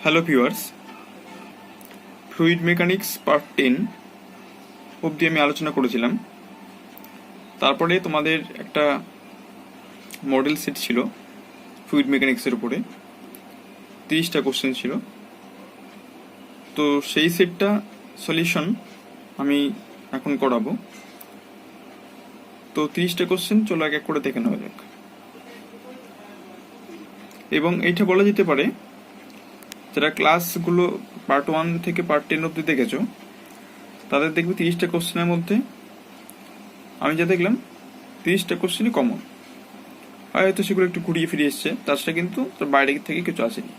Hello viewers, fluid mechanics part 10 অবধি আমি আলোচনা করেছিলাম। তারপরে তোমাদের একটা মডেল সেট ছিল ফ্লুইড মেকানিক্সের উপরে, 30টা কোশ্চেন ছিল। তো সেই সেটটা সলিউশন আমি এখন করাবো। তো 30টা কোশ্চেন চলো এক এক করে দেখে নেওয়া যাক। এবং এইটা বলা যেতে পারে, যারা ক্লাসগুলো পার্ট 1 থেকে পার্ট 10 অবধি দেখেছো তাদের দেখবে 30টা কোশ্চেনের মধ্যে আমি যা দেখলাম 30টা কোশ্চেনই কমন। হয়তো সেগুলো একটু ঘুরিয়ে ফিরে এসছে, তাছাড়া কিন্তু তার বাইরে থেকে কিছু আসেনি।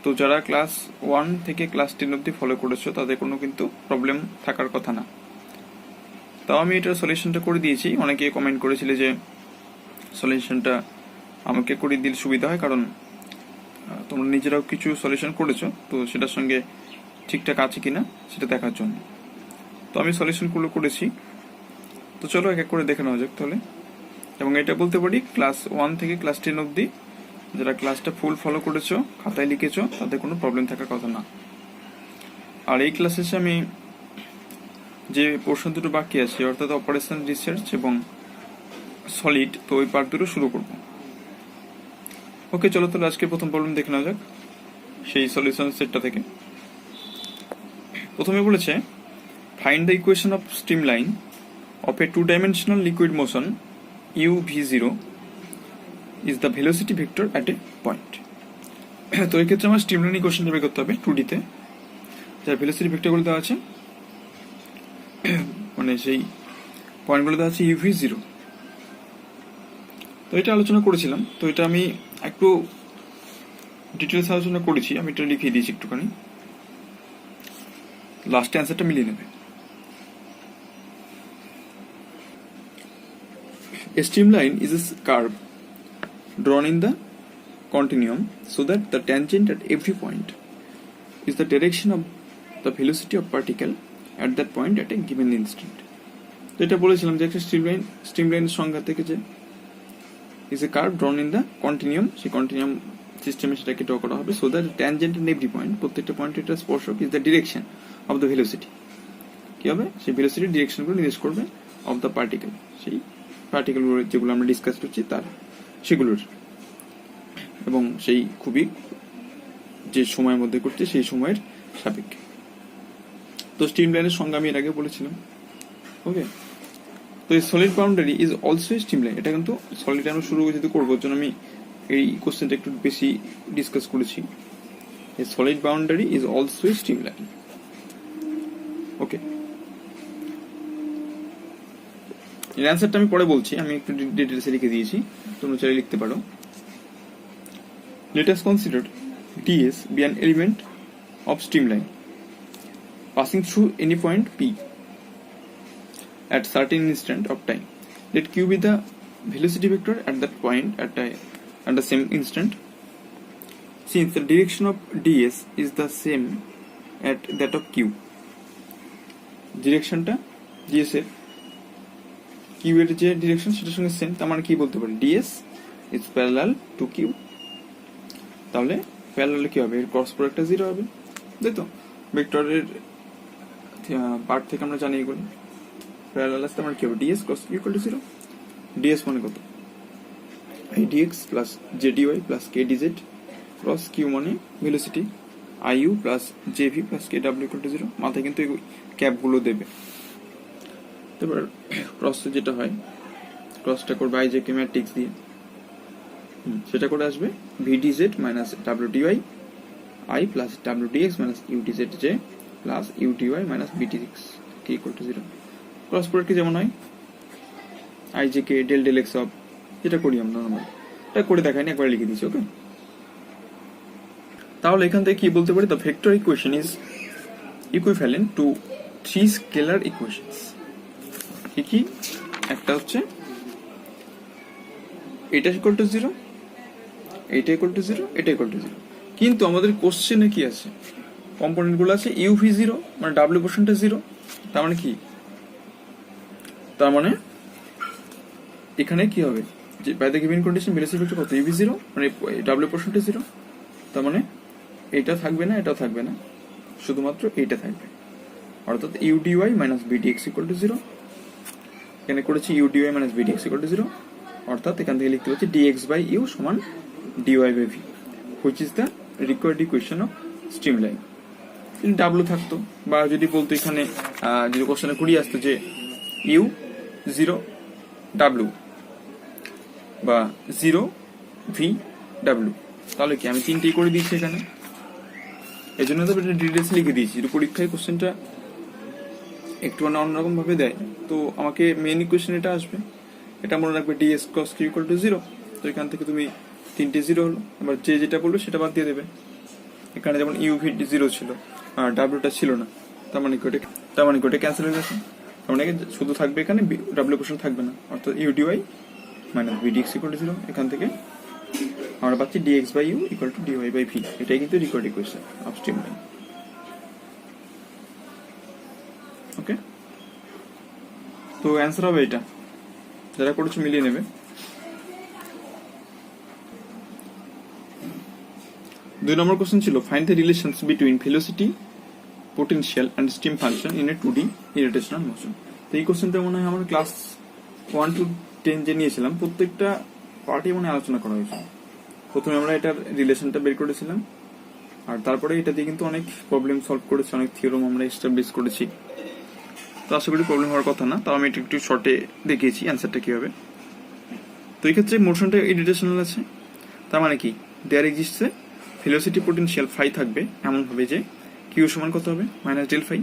তো যারা ক্লাস 1 থেকে ক্লাস 10 অবধি ফলো করেছো তাদের কোনো কিন্তু প্রবলেম থাকার কথা না। তাও আমি এটার সলিউশনটা করে দিয়েছি। অনেকে কমেন্ট করেছিলে যে সলিউশনটা আমাকে করে দিলে সুবিধা হয়, কারণ তোমরা নিজেরাও কিছু সলিউশন করেছো, তো সেটার সঙ্গে ঠিকঠাক আছে কিনা সেটা দেখার জন্য। তো আমি সলিউশনগুলো করেছি। তো চলো এক এক করে দেখে নেওয়া যাক তাহলে। এবং এটা বলতে পারি, ক্লাস 1 থেকে ক্লাস 10 অবধি যারা ক্লাসটা ফুল ফলো করেছো, খাতায় লিখেছো, তাদের কোনো প্রবলেম থাকার কথা না। আর এই ক্লাসে আমি যে পোর্শন দুটো বাকি আছে, অর্থাৎ অপারেশন রিসার্চ এবং সলিড, তো ওই পার্ট দুটো শুরু করবো। ওকে, চলো তাহলে আজকে প্রথম প্রবলেম দেখে নেওয়া যাক সেই সলিউশন সেটটা থেকে। প্রথমে বলেছে, find the equation of streamline of A 2-dimensional liquid motion u(v0) is the velocity vector at a point. তো এই ক্ষেত্রে আমার স্ট্রিমলাইন ইকুয়েশনটা বের করতে হবে 2D তে, যার ভেলোসিটি ভেক্টরগুলো দেওয়া আছে, মানে সেই পয়েন্টগুলো দেওয়া আছে u(v0). তো এটা আলোচনা করেছিলাম, তো এটা আমি একটু ডিটেলস আলোচনা করেছি, আমি এটা লিখে দিয়েছি একটুখানি, লাস্টে অ্যান্সারটা মিলিয়ে নেবে। A streamline is a curve drawn in the continuum so that the tangent at every point is the direction of the velocity of particle at that point at a given instant. তো এটা বলেছিলাম যে একটা স্ট্রিমলাইনের সংজ্ঞা থেকে যে is a curve drawn in the continuum, সেই continuum সিস্টেমে সেটাকে ড্র করা হবে, so that the tangent at every point, প্রত্যেকটা পয়েন্টে এটা স্পর্শক, is the direction of the velocity, কি হবে সেই ভেলোসিটির ডিরেকশনগুলো নির্দেশ করবে of the particle, সেই পার্টিকেলগুলো যেগুলো আমরা ডিসকাস করছি তার সেগুলোর, এবং সেই খুবই যে সময়ের মধ্যে করছে সেই সময়ের সাপেক্ষে। তো স্ট্রিমলাইনের সংজ্ঞা আমি এর আগে বলেছিলাম। ওকে, তো এই solid boundary is also streamline. এটা কিন্তু সলিড আমরা শুরু যদি করবো, জন্য আমি এই কোশ্চেনটা একটু বেশি ডিসকাস করেছি। এই solid boundary is also streamline. Okay, এর অ্যান্সারটা আমি পরে বলছি, আমি একটু ডিটেলসে লিখে দিয়েছি, তোমরা চাইলে লিখতে পারো। Let us consider ds be an element of streamline passing through any point P at certain instant of time. Let Q be the velocity vector at that point at the same instant. Since the direction of ds is the same at that of Q, ডিরেকশনটা ds এর Q এর যে direction সেটার সঙ্গে same, তার মানে কি বলতে পারি, ds is parallel to Q। তাহলে প্যারালালে কি হবে, এর ক্রস প্রোডাক্টটা 0 হবে, তাই তো? ভেক্টরের পার্ট থেকে আমরা জানি এগুলো প্যারালাল আসতে আমার কি হবে, ds cos q equal to 0। ds মানে কত, i dx plus j dy plus k dz cross q মানে velocity iu plus jv plus kw equal to 0। মাথায় কিন্তু এই ক্যাপগুলো দেবে। তারপর ক্রস যেটা হয়, ক্রসটা করবে i j k ম্যাট্রিক্স দিয়ে, সেটা করে আসবে vdz minus wdy I plus wdx minus udz j plus udy minus bdx k equal to 0। Cross product যেমন হয় i j k del del x of, যেটা করি আমরা নরমাল, এটা করে দেখাইনি, একবার লিখে দিয়েছি। ওকে, তাহলে এখান থেকে কি বলতে পারি, the vector equation is equivalent to 3 scalar equations। কি একটা হচ্ছে এটা ইকুয়াল টু 0, এইটা ইকুয়াল টু 0, এটা ইকুয়াল টু 0, কিন্তু আমাদের কোশ্চেনে কি আছে, কম্পোনেন্ট গুলো আছে uv0, মানে w পোর্শনটা 0। তার মানে কি, তার মানে এখানে কি হবে, যে by the given condition velocity vector কত, uv0, মানে w পোর্শনটা 0, তার মানে এটা থাকবে না, এটাও থাকবে না, শুধুমাত্র এইটা থাকবে, অর্থাৎ u dy minus BDX equal to 0। এখানে করেছি u dy minus BDX equal to 0, অর্থাৎ এখান থেকে লিখতে পারছি ডিএক্স বাই ইউ সমান dy by v, which is the required equation of streamline. যদি ডাব্লু থাকতো, বা যদি বলতো এখানে যদি কোশ্চেনে করিয়ে আসতো যে ইউ 0 ডাব্লু বা 0 ভি ডাব্লু, তাহলে কি আমি তিনটেই করে দিয়েছি এখানে। এই জন্য তো এটা ডিটেলস লিখে দিয়েছি, যদি পরীক্ষায় কোশ্চেনটা একটু অন্যরকম ভাবে দেয় তো আমাকে মেন ইকুয়েশন এটা আসবে। এটা মনে রাখবে ds cross q equal to 0। তো এখান থেকে তুমি তিনটে 0 হলো, আবার যে যেটা বলবে সেটা বাদ দিয়ে দেবে। এখানে যেমন ইউ ভি 0 ছিল আর ডাব্লুটা ছিল না, তার মানে কি ওটা ক্যান্সেল হয়ে গেছে। তার মানে শুধু থাকবে এখানে ডাব্লু কোশ্চেন থাকবে না, অর্থাৎ u dy minus BDX equal to 0। এখান থেকে আমরা পাচ্ছি dx by u equal to dy by v. এটাই কিন্তু required equation of streamline. Okay, তো অ্যান্সার হবে এটা, যারা করেছে মিলিয়ে নেবে। 2 নম্বর কোশ্চেন ছিল find the relations between velocity, potential and stream function in a 2D irrotational motion. তো এই কোশ্চেনটা মনে হয় আমার ক্লাস 1 to 10 যে নিয়েছিলাম প্রত্যেকটা পার্টি মনে আলোচনা করা হয়েছিল। প্রথমে আমরা এটার রিলেশনটা বের করেছিলাম, আর তারপরে এটা দিয়ে কিন্তু অনেক প্রবলেম সলভ করেছি, অনেক থিওরাম আমরা এস্টাবলিশ করেছি। তো আশা করি প্রবলেম হওয়ার কথা না, তাও আমি একটু শর্টে দেখিয়েছি অ্যান্সারটা কি হবে। তো এই ক্ষেত্রে মোশনটা ইরিটেশনাল আছে, তার মানে কি there exists a velocity potential phi থাকবে এমন ভাবে যে কিউ সমান কত হবে minus del phi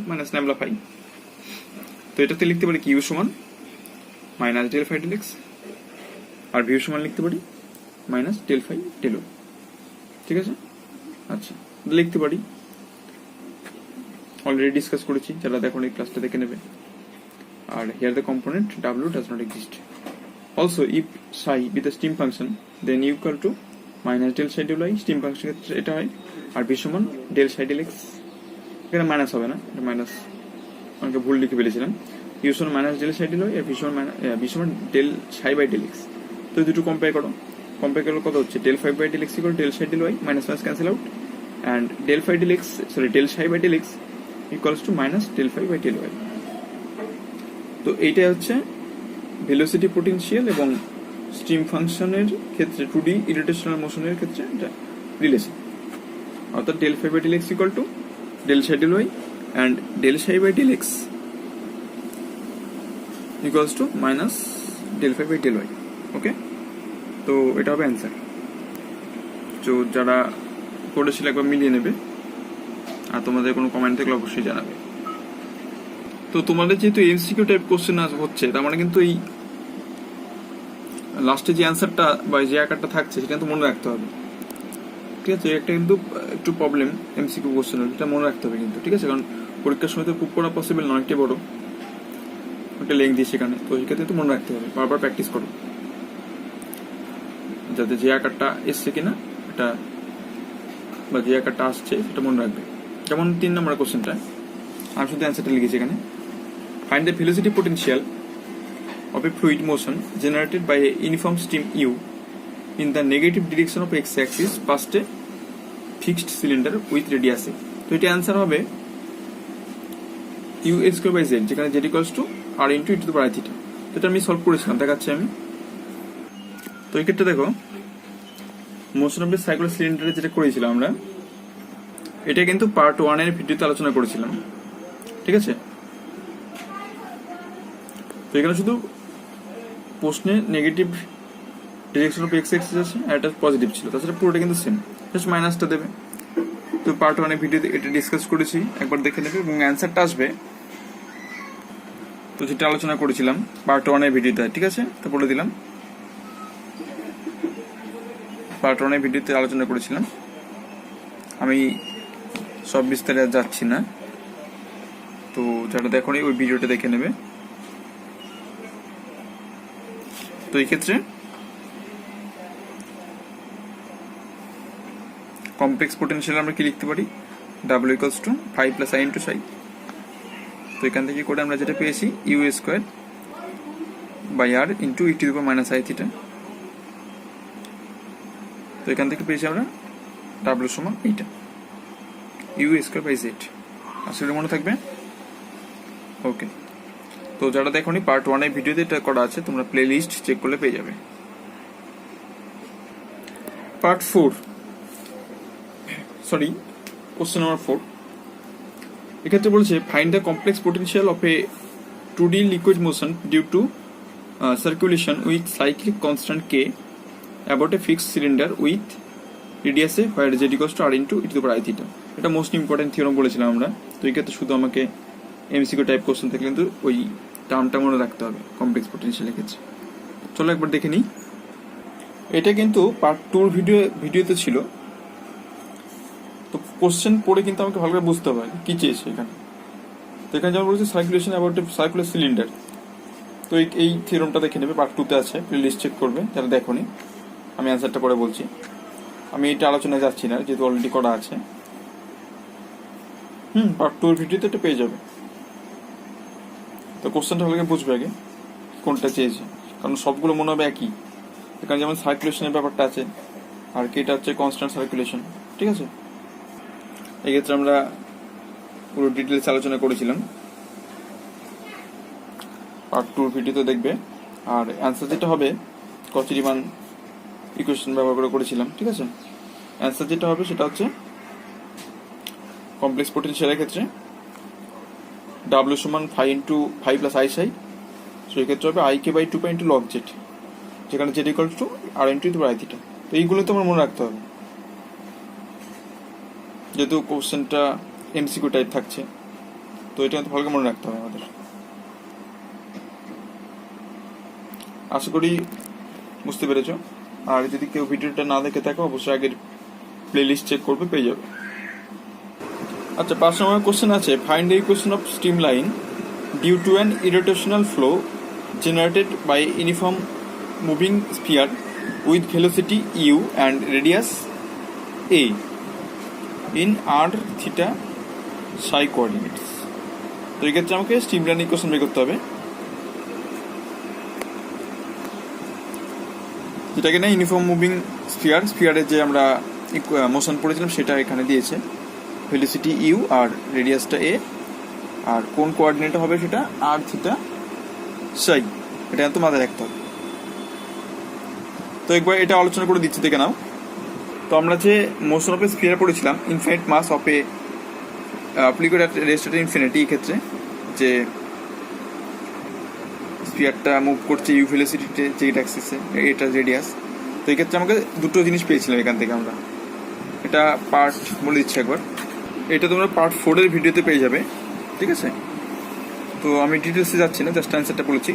minus lambda phi. তো এটাতে লিখতে পারি কিউ সমান minus del phi del x, আর ভিউ সমান লিখতে পারি মাইনাস ডেল ফাই ডেল ও। ঠিক আছে, আচ্ছা লিখতে পারি, অলরেডি ডিসকাস করেছি, যারা দেখো এই ক্লাসটা দেখে নেবে। আর হিয়ার দ্য কম্পোনেন্ট ডাব্লিউ does not exist. Also if psi with stream function then u equal to minus del psi del y, stream function ক্ষেত্রে এটা হয়। আর ভি সমান ডেল সাই ডেল এক্স, এখানে মাইনাস হবে না, এটা মাইনাস অনেকে ভুল লিখে ফেলেছিলাম। ইউ সমান minus del psi del y, আর ভি সমান del psi by del x. তো দুটো কম্পেয়ার করো, কম্পেয়ার করলে কত হচ্ছে del phi by del x equal del psi del y, minus minus cancel out, and del phi del x del psi by del x equals to minus del phi by del y. তো এইটা হচ্ছে velocity potential এবং stream ফাংশনের ক্ষেত্রে 2D ইরিটেশনাল মোশনের ক্ষেত্রে এটা relation, অর্থাৎ del phi by del x equal to del psi del y and del psi by del x equals to minus del phi by del y. Okay, তো এটা হবে answer. তো যারা করেছিল একবার মিলিয়ে নেবে, আর তোমাদের কোনো কমেন্ট থাকলে অবশ্যই জানাবে। তো তোমাদের যেহেতু এমসিকিউ টাইপ কোশ্চেন হচ্ছে, তার মানে কিন্তু এই লাস্টে যে অ্যান্সারটা বা যে আকারটা থাকছে সেটা কিন্তু মনে রাখতে হবে। ঠিক আছে, একটা কিন্তু একটু প্রবলেম এমসিকিউ কোশ্চেন, এটা মনে রাখতে হবে কিন্তু। ঠিক আছে, কারণ পরীক্ষার সময় তো প্রুভ করা পসিবল না, অনেকটাই বড় একটা লেন্থ দিয়ে সেখানে, তো সেক্ষেত্রে তো মনে রাখতে হবে, বারবার প্র্যাকটিস করো যাতে যে আকারটা এসছে কিনা এটা বা যে আকারটা আসছে সেটা মনে রাখবে। যেমন 3 নম্বর কোশ্চেনটা আমি শুধু অ্যান্সারটা লিখেছি এখানে, find the velocity potential of a fluid motion generated by a uniform stream U in the negative direction of x-axis past a fixed cylinder with radius a। তো এটা অ্যান্সার হবে u a square by z, যেখানে z equals to r into e to the power theta। তো এটা আমি solve করেছিলাম, দেখাচ্ছি আমি। তো এই ক্ষেত্রে দেখো মোশন অফ দ্য সাইক্লোইড সিলিন্ডারে যেটা করেছিলাম আমরা, এটা কিন্তু পার্ট 1 এর ভিডিওতে আলোচনা করেছিলাম। ঠিক আছে, তো এখানে শুধু প্রশ্নে negative direction of x axis আছে আর এটা পজিটিভ ছিল, তাছাড়া পুরোটা কিন্তু সেম, জাস্ট মাইনাসটা দেবে। তো পার্ট 1 এর ভিডিওতে এটা ডিসকাস করেছি, একবার দেখে নেবে এবং অ্যান্সারটা আসবে তো যেটা আলোচনা করেছিলাম পার্ট 1 এর ভিডিওতে। ঠিক আছে, তো বলে দিলাম পার্ট 1 এর ভিডিওতে আলোচনা করেছিলাম, আমি সব বিস্তারে যাচ্ছি না। তো যারা দেখোনি ওই ভিডিওটা দেখে নেবে। তো এই ক্ষেত্রে কমপ্লেক্স পোটেনশিয়াল আমরা কি লিখতে পারি, ডাব্লিউ equals to 5 plus i into psi. তো এখান থেকে করে আমরা যেটা পেয়েছি u square by r into e to the power minus i theta. তো এখান থেকে পেয়েছি আমরা ডাব্লিউ সমান এইটা ইউ স্কোয়ার বাই জেড। আসলে মনে থাকবে? ওকে, তো যারা দেখোনি পার্ট 1 এর ভিডিওতে এটা করা আছে, তোমরা প্লে লিস্ট চেক করলে পেয়ে যাবে। Part 4, sorry, question number 4। এক্ষেত্রে বলছে find the complex potential of A 2D liquid motion due to circulation with cyclic constant k about a fixed cylinder with radius a where z equals to r into e to the power I theta। এটা most important theorem বলেছিলাম আমরা। তো এই ক্ষেত্রে শুধু আমাকে MCQ type question থেকে কিন্তু ওই টার্মটা মনে রাখতে হবে কমপ্লেক্স পোটেনশিয়ালের ক্ষেত্রে। চলো একবার দেখে নিই। এটা কিন্তু পার্ট 2 ভিডিওতে ছিল। তো কোশ্চেন পড়ে কিন্তু আমাকে ভালো করে বুঝতে হবে কি চেয়েছে এখানে। তো এখানে যেমন বলছে circulation about a circular cylinder, তো এই থিওরামটা দেখে নেবে, পার্ট 2 তে আছে, প্লে লিস্ট চেক করবে যারা দেখোনি। আমি অ্যান্সারটা পরে বলছি, আমি এটা আলোচনায় যাচ্ছি না যেহেতু অলরেডি করা আছে। পার্ট 2 এর ভিডিওতে এটা পেয়ে যাবে। তো কোশ্চেনটা ভালো করে বুঝবে আগে কোনটা চেয়েছে, কারণ সবগুলো মনে হবে একই। এখানে যেমন সার্কুলেশনের ব্যাপারটা আছে, আর কি এটা হচ্ছে কনস্ট্যান্ট সার্কুলেশন, ঠিক আছে। এই ক্ষেত্রে আমরা পুরো ডিটেলস আলোচনা করেছিলাম, পার্ট 2 ভিডিওতে দেখবে। আর অ্যান্সার যেটা হবে কচি-রিমান ইকুয়েশন ব্যবহার করে করেছিলাম, ঠিক আছে। অ্যান্সার যেটা হবে সেটা হচ্ছে কমপ্লেক্স পোটেনশিয়ালের ক্ষেত্রে ডাব্লিউ সমান 5 প্লাস আই সাই, সো এই ক্ষেত্রে হবে i k by 2 pi into log z, যেখানে z equals to r into into i theta. তো এইগুলো তো আমার মনে রাখতে হবে, যেহেতু কোশ্চেনটা এমসিকিউ টাইপ থাকছে, তো এটা ভালো করে মনে রাখতে হবে আমাদের। আশা করি বুঝতে পেরেছ। আর যদি কেউ ভিডিওটা না দেখে থাকো অবশ্যই আগের প্লে লিস্ট চেক করবে, পেয়ে যাবে। আচ্ছা, 5 নম্বর কোশ্চেন আছে find the equation of stream line due to an irrotational flow generated by uniform moving sphere with velocity u and radius a in r theta psi coordinates. তো এই ক্ষেত্রে আমাকে stream line equation বের করতে হবে, যেটাকে না ইউনিফর্ম মুভিং স্পিয়ারের যে আমরা মোশন পড়েছিলাম সেটা এখানে দিয়েছে, ভেলোসিটি ইউ আর রেডিয়াসটা এ, আর কোন কোঅর্ডিনেটে হবে সেটা আর থিটা সাই, এটা তো মাথায় রাখতে হবে। তো একবার এটা আলোচনা করে দিচ্ছি, দেখে নাও। তো আমরা যে মোশন অফ এ স্পিয়ার পড়েছিলাম infinite mass of a liquid at rest at infinity, এই ক্ষেত্রে যে স্পিয়ারটা মুভ করছে ইউ ভেলোসিটিতে জেড অ্যাক্সিসে, এটা রেডিয়াস। তো এই ক্ষেত্রে আমাকে দুটো জিনিস পেয়েছিলাম এখান থেকে আমরা। এটা পার্ট বলে দিচ্ছি একবার, এটা তোমরা পার্ট 4 এর ভিডিওতে পেয়ে যাবে, ঠিক আছে। তো আমি ডিটেলসে যাচ্ছি না, জাস্ট অ্যান্সারটা বলেছি।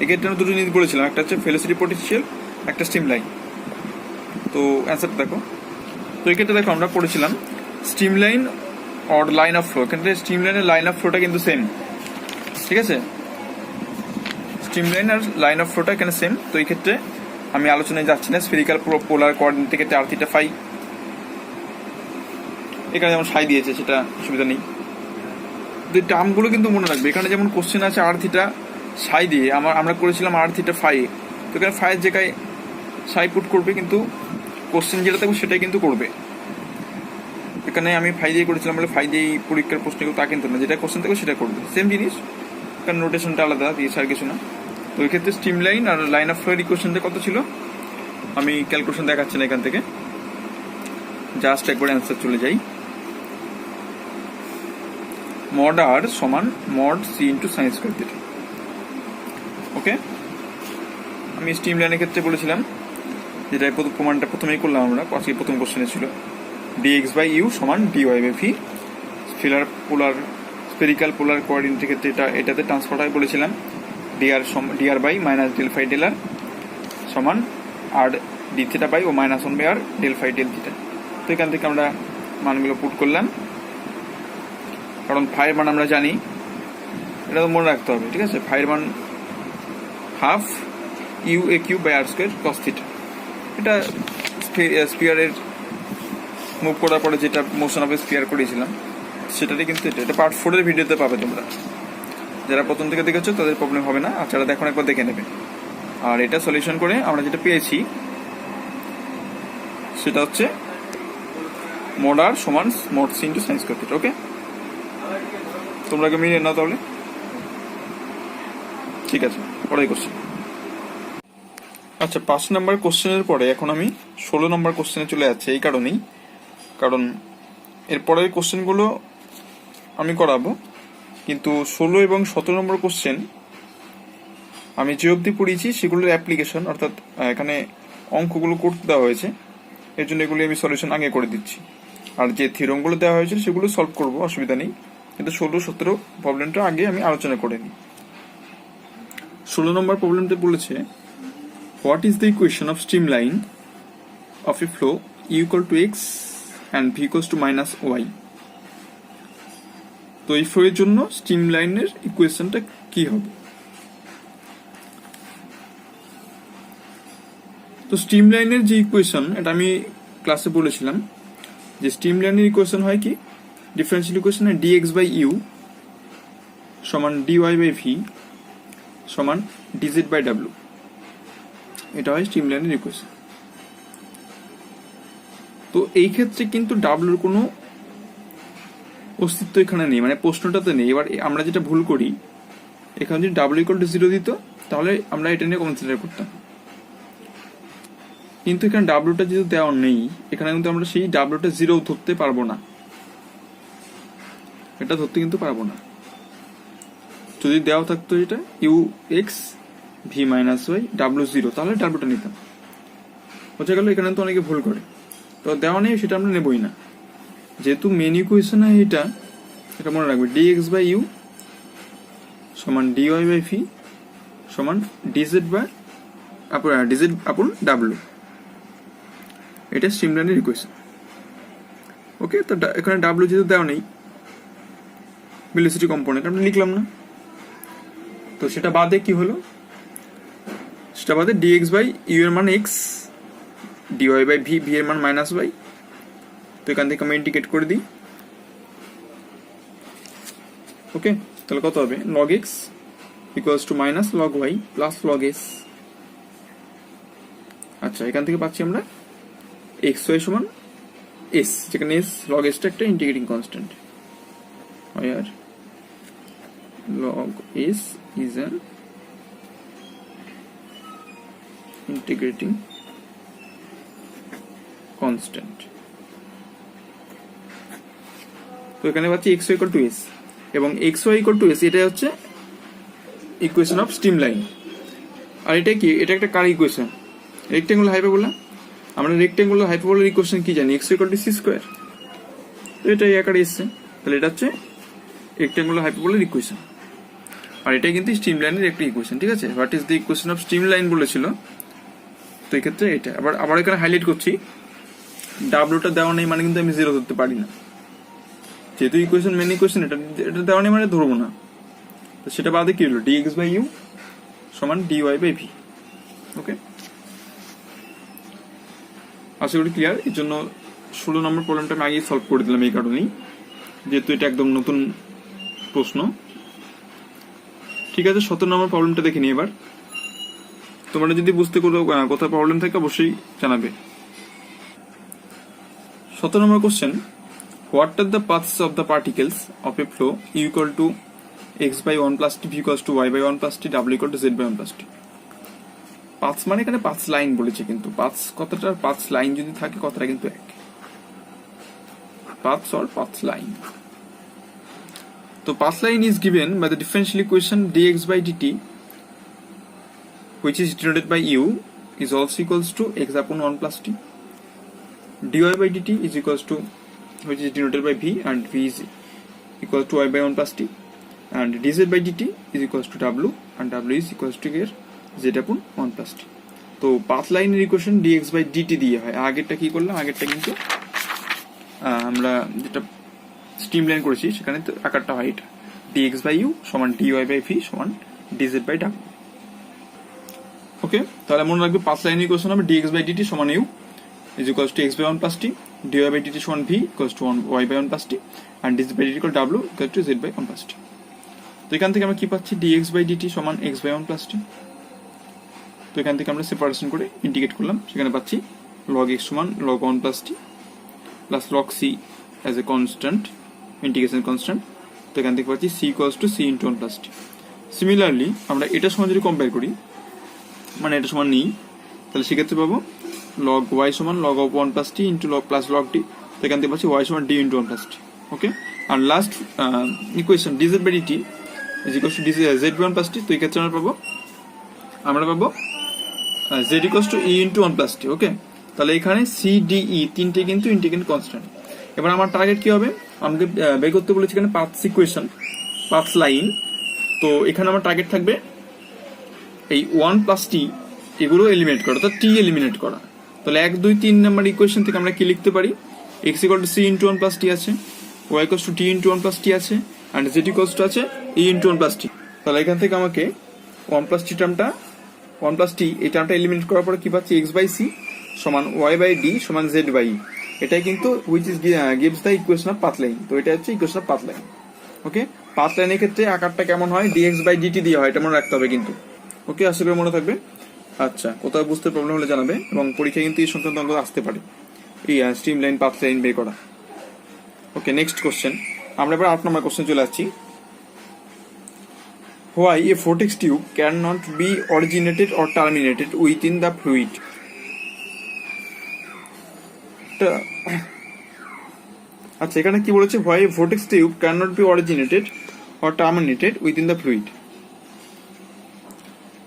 এক্ষেত্রে আমি দুটো জিনিস বলেছিলাম, একটা হচ্ছে ভেলোসিটি পোটেনশিয়াল, একটা স্ট্রিম লাইন। তো অ্যান্সারটা দেখো। তো এক্ষেত্রে দেখো আমরা পড়েছিলাম stream line or line of flow. এখানে স্ট্রিম লাইনের লাইন অফ ফ্লোটা কিন্তু সেম, ঠিক আছে। স্ট্রিম লাইন আর লাইন অফ ফ্লোটা এখানে সেম। তো এই ক্ষেত্রে আমি আলোচনায় যাচ্ছি না। স্ফেরিক্যাল পোলার কোঅর্ডিনেট থেকে আর থিটা ফাই, এখানে যেমন সাই দিয়েছে সেটা অসুবিধা নেই। তো টার্মগুলো কিন্তু মনে রাখবে। এখানে যেমন কোশ্চেন আছে আর থিটা সাই দিয়ে, আমরা করেছিলাম আর থিটা ফাই, তো এখানে ফাইয়ের জায়গায় সাই পুট করবে, কিন্তু কোশ্চেন যেটা থাকবে সেটাই কিন্তু করবে। এখানে আমি ফাই দিয়ে করেছিলাম বলে ফাই দিয়ে পরীক্ষার প্রশ্ন তা কিন্তু না, যেটা কোশ্চেন থাকবে সেটা করবে, সেম জিনিস, কারণ নোটেশনটা আলাদা দিয়েছে আর কিছু না। তো ওই ক্ষেত্রে স্ট্রিম লাইন আর লাইন অফ ফ্লোর ইকুয়েশনটা কত ছিল আমি ক্যালকুলেশন দেখাচ্ছি না এখান থেকে, জাস্ট একবার অ্যান্সার চলে যাই। মড আর সমান mod c into sine square theta. Okay, আমি স্ট্রিম লাইনের ক্ষেত্রে বলেছিলাম, যেটা প্রমাণটা প্রথমেই করলাম আমরা, আজকে প্রথম কোশ্চেনে ছিল ডিএক্স বাই ইউ সমান dy by v. Spherical polar কোঅর্ডিনেটের ক্ষেত্রে এটাতে ট্রান্সফার হয় বলেছিলাম, dr by minus del phi del r সমান আর ডি থিটা বাই ও minus 1 by R del phi del theta. তো এখান থেকে আমরা মানগুলো পুট করলাম, কারণ ফাইয়ের মান আমরা জানি, এটা তো মনে রাখতে হবে, ঠিক আছে। ফাইয়ের মান half u a q by r square cos theta. এটা স্পিয়ারের মুভ করার পরে যেটা মোশন অফ স্পিয়ার করেছিলাম সেটাতে কিন্তু এটা পার্ট 4 এর ভিডিওতে পাবে তোমরা। যারা প্রথম থেকে দেখেছো তাদের প্রবলেম হবে না, আর যারা দেখো একবার দেখে নেবে। আর এটা সলিউশন করে আমরা যেটা পেয়েছি সেটা হচ্ছে mod r সমান mod c into sine square theta. Okay, তোমরা আগে মিলিয়ে নাও তাহলে। ঠিক আছে, পরের কোশ্চেন। আচ্ছা, 5 নম্বর কোশ্চেনের পরে এখন আমি 16 নম্বর কোশ্চেনে চলে যাচ্ছি। এই কারণেই, কারণ এর পরের কোশ্চেনগুলো আমি করাবো, কিন্তু 16 এবং 17 নম্বর কোশ্চেন আমি যে অবধি পড়িয়েছি সেগুলোর অ্যাপ্লিকেশন, অর্থাৎ এখানে অঙ্কগুলো করতে দেওয়া হয়েছে, এর জন্য এগুলি আমি সলিউশন আগে করে দিচ্ছি। আর যে থিওরামগুলো দেওয়া হয়েছে সেগুলো সলভ করব, অসুবিধা নেই, কিন্তু 16-17 প্রবলেমটা আগে আমি আলোচনা করে নিই। 16 নম্বর প্রবলেমটা বলেছে, what is the equation of streamline of a flow u equal to x and v equals to minus y. তো এই ফ্লো এর জন্য স্ট্রিমলাইনের ইকুয়েশনটা কি হবে? তো স্ট্রিমলাইনের যে ইকুয়েশন, এটা আমি ক্লাসে বলেছিলাম যে স্ট্রিমলাইনের ইকুয়েশন হয় কি, ডিফারেন্সিয়াল ইকুয়েশনে dx বাই ইউ সমান dy বাই ভি সমান dz বাই ডাব্লিউ, এটা হয় স্ট্রিমলাইনের ইকুয়েশন। তো এই ক্ষেত্রে কিন্তু ডাব্লিউর কোনো অস্তিত্ব এখানে নেই, মানে প্রশ্নটাতে নেই। এবার আমরা যেটা ভুল করি, এখানে যদি ডাব্লিউ ইকুয়াল টু 0 দিত তাহলে আমরা এটা নিয়ে কনসিডার করতাম, কিন্তু এখানে ডাব্লিউটা যেহেতু দেওয়া নেই, এখানে কিন্তু আমরা সেই ডাব্লিউটা 0 ধরতে পারবো না, এটা ধরতে কিন্তু পারবো না। যদি দেওয়া থাকতো এটা u x v minus y ডাব্লিউ 0, তাহলে ডাব্লিউটা নিতাম। বোঝা গেল? এখানে তো অনেকে ভুল করে, তো দেওয়া নেই সেটা আমরা নেবই না। যেহেতু মেন ইকুয়েশন এটা মনে রাখবে, dx বাই ইউ সমান dy বাই ভি সমান dz আপন ডাব্লিউ, এটা স্ট্রিমলাইনের ইকুয়েশন। ওকে, তো এখানে ডাব্লিউ যেহেতু দেওয়া নেই, ভেলোসিটি কম্পোনেন্ট আমরা লিখলাম না, তো সেটা বাদে কি হলো, সেটা বাদে dx বাই ইউ এর মান x, dy by v, v এর মান মাইনাস y। তো এখান থেকে আমি ইন্ডিকেট করে দিই। ওকে, তাহলে কত হবে, log x equals to minus log y plus log s। আচ্ছা, এখান থেকে পাচ্ছি আমরা xy সমান s, যেখানে s log s টা একটা integrating constant, where log s is an integrating constant। তো এখানে পাচ্ছি xy ইকুয়াল টু s এবং xy ইকুয়াল টু s, এটা হচ্ছে ইকুয়েশন অফ স্ট্রিমলাইন। আর এটা কি, এটা একটা কার ইকুয়েশন, রেক্টেঙ্গুলার হাইপারবোলা। আমরা রেক্টেঙ্গুলার হাইপারবোলার ইকুয়েশন কি জানি, x equal to c square. তো এটা এই আকারে এসছে, তাহলে এটা হচ্ছে রেক্টেঙ্গুলার হাইপারবোলার ইকুয়েশন, আর এটা কিন্তু স্ট্রিমলাইনের একটা ইকুয়েশন। ঠিক আছে, what is the equation of streamline বলেছিল, তো এই ক্ষেত্রে এটা। আবার এখানে হাইলাইট করছি, ডাব্লিউটা দেওয়া নেই মানে কিন্তু আমি 0 ধরতে পারি না, যেহেতু ইকুয়েশন মেন ইকুয়েশন, এটা দেওয়া নেই মানে ধরবো না। তো সেটা বাদে কি হলো, dx বাই ইউ সমান dy বাই ভি। ওকে, আশা করি ক্লিয়ার। এর জন্য 16 নম্বর প্রবলেমটা আমি আগেই সলভ করে দিলাম, এই কারণেই, যেহেতু এটা একদম নতুন প্রশ্ন। ঠিক আছে, 17 নম্বর প্রবলেমটা দেখে নিই এবার। তোমরা যদি বুঝতে কোথাও প্রবলেম থাকে অবশ্যই জানাবে। 17 number question, what are the paths of the particles of a flow u equal to x by 1 plus t, v equals to y by 1 plus t, ডাব্লিউ equal to z by 1 plus t. Paths মানে এখানে paths line বলেছে, কিন্তু paths কথাটা, paths line যদি থাকে কথাটা কিন্তু এক, paths or path line. So path line is given by the differential equation dx by dt, which is denoted by u, is also equals to x upon 1 plus t. dy by dt is equals to, which is denoted by v, and v is equals to y by 1 plus t, and dz by dt is equals to w, and w is equals to here z upon 1 plus t. তো path লাইনের equation dx by dt দিয়ে হয়। আগেরটা কি করলাম, আগেরটা কিন্তু আমরা যেটা স্ট্রিমলাইন করেছি সেখানে তো আকারটা হয় এটা, dx by u সমান dy by v সমান dz by w। ওকে, তাহলে মনে রাখবে পাথ লাইনের ইকুয়েশন হবে dx by dt সমান u is equals to x by 1 plus t, dy by dt সমান v equals to y by 1 plus t, and dz by dt equal to w equals to z by 1 plus t। তো এখান থেকে আমরা কি পাচ্ছি, dx by dt সমান x by 1 plus t। তো এখান থেকে আমরা সেপারেশন করে ইন্টিগ্রেট করলাম, সেখানে পাচ্ছি log x সমান log 1 plus t plus log c as a constant, integration constant. তো এখান থেকে পাচ্ছি c equals to c into 1 plus t. Similarly আমরা এটা সমান যদি কম্পেয়ার করি, মানে এটা সমান নিই, তাহলে সেক্ষেত্রে পাবো log y সমান log of 1 plus t into log plus log t. তো এখান থেকে পাচ্ছি y সমান d into 1 plus t. Okay, আর last equation dz by dt is equals to z1 plus t. তো এই ক্ষেত্রে আমরা পাবো z equals to e into 1 plus t. ওকে, তাহলে এখানে c d e তিনটে কিন্তু ইন্টিগ্রেন্ট কনস্ট্যান্ট। এবার আমার টার্গেট কি হবে, আমাকে বের করতে বলেছি এখানে পাথ ইকুয়েশন, পাথ লাইন। তো এখানে আমার টার্গেট থাকবে এই 1 plus t এগুলো এলিমিনেট করা, অর্থাৎ t এলিমিনেট করা। তাহলে 1 2 3 নাম্বার ইকুয়েশন থেকে আমরা কি লিখতে পারি, x equal to c into 1 plus t আছে, y equals to d into 1 plus t আছে, and z equals to আছে e into 1 plus t। তাহলে এখান থেকে আমাকে 1 plus t টার্মটা 1 plus t এই টার্মটা এলিমিনেট করার পরে কি পাচ্ছি, x by c সমান y by d সমান z by e। এটাই কিন্তু which is gives the equation of path line। তো এটা হচ্ছে equation of path line. Okay, path লাইনের ক্ষেত্রে আকারটা কেমন হয়, dx by dt দিয়ে হয়, এটা মনে রাখতে হবে কিন্তু। ওকে, আশা করি মনে থাকবে। আচ্ছা, কোথাও বুঝতে প্রবলেম হলে জানাবে, এবং পরীক্ষায় কিন্তু এই সংক্রান্ত অঙ্ক আসতে পারে, এই স্ট্রিম লাইন পাথ লাইন বের করা। ওকে, নেক্সট কোশ্চেন, আমরা এবার 8 নম্বর কোশ্চেন চলে আসছি। Why a vortex tube cannot be originated or terminated within the fluid? আচ্ছা, এখানে কি বলেছে, why a vortex tube cannot be originated or terminated within the fluid?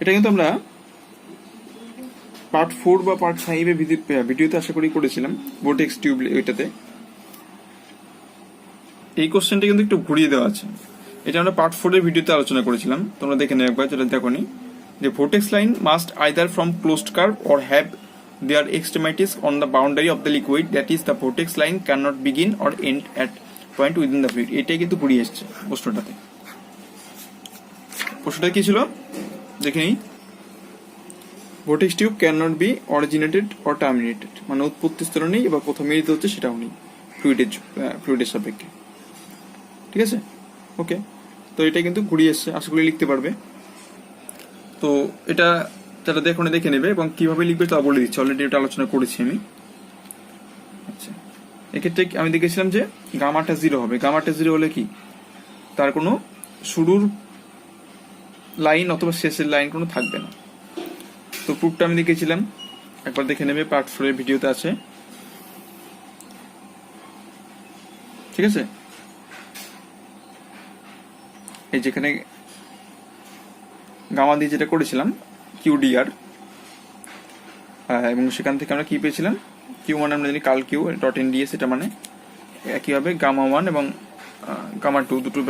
এটা কিন্তু আমরা পার্ট 4 বা পার্ট 5 এর ভিডিওতে আশা করি করেছিলাম, vortex টিউব ওইটাতে। এই কোশ্চেনটা কিন্তু একটু ঘুরিয়ে দেওয়া আছে, এটা আমরা পার্ট 4 এর ভিডিওতে আলোচনা করেছিলাম, তোমরা দেখে নেবে একবার যেটা দেখোনি। যে vortex line must either from closed curve or have their extremities on the boundary of the liquid, that is the vortex line cannot begin or end at point within the fluid। এটাই কিন্তু ঘুরিয়ে এসছে প্রশ্নটাতে। প্রশ্নটা কি ছিল দেখে নিই, vortex tube cannot be originated or terminated, মানে উৎপত্তি স্থল নেই, এবার কোথাও মিলিত হচ্ছে সেটাও নেই ফ্লুইডের সাপেক্ষে। ঠিক আছে, ওকে, তো এটা কিন্তু ঘুরিয়ে এসছে, আশা করি লিখতে পারবে। তো এটা যারা দেখে নেবে, এবং কিভাবে লিখবে তা বলে দিচ্ছি, অলরেডি এটা আলোচনা করেছি আমি। আচ্ছা, এক্ষেত্রে আমি দেখেছিলাম যে গামাটা 0 হবে। গামাটা 0 হলে কি, তার কোনো শুরুর লাইন অথবা শেষের লাইন কোনো থাকবে না। তো প্রুফটা আমি দেখেছিলাম, একবার দেখে নেবে, পার্ট 4 এর ভিডিওতে আছে। ঠিক আছে, এই যেখানে গামা দিয়ে যেটা করেছিলাম কিউডিআর, এবং সেখান থেকে আমরা কি পেয়েছিলাম, কিউ মানে আমরা জানি কাল কিউ ডট এনডিএস, এটা মানে একইভাবে গামা 1 এবং গামা 2 দুটো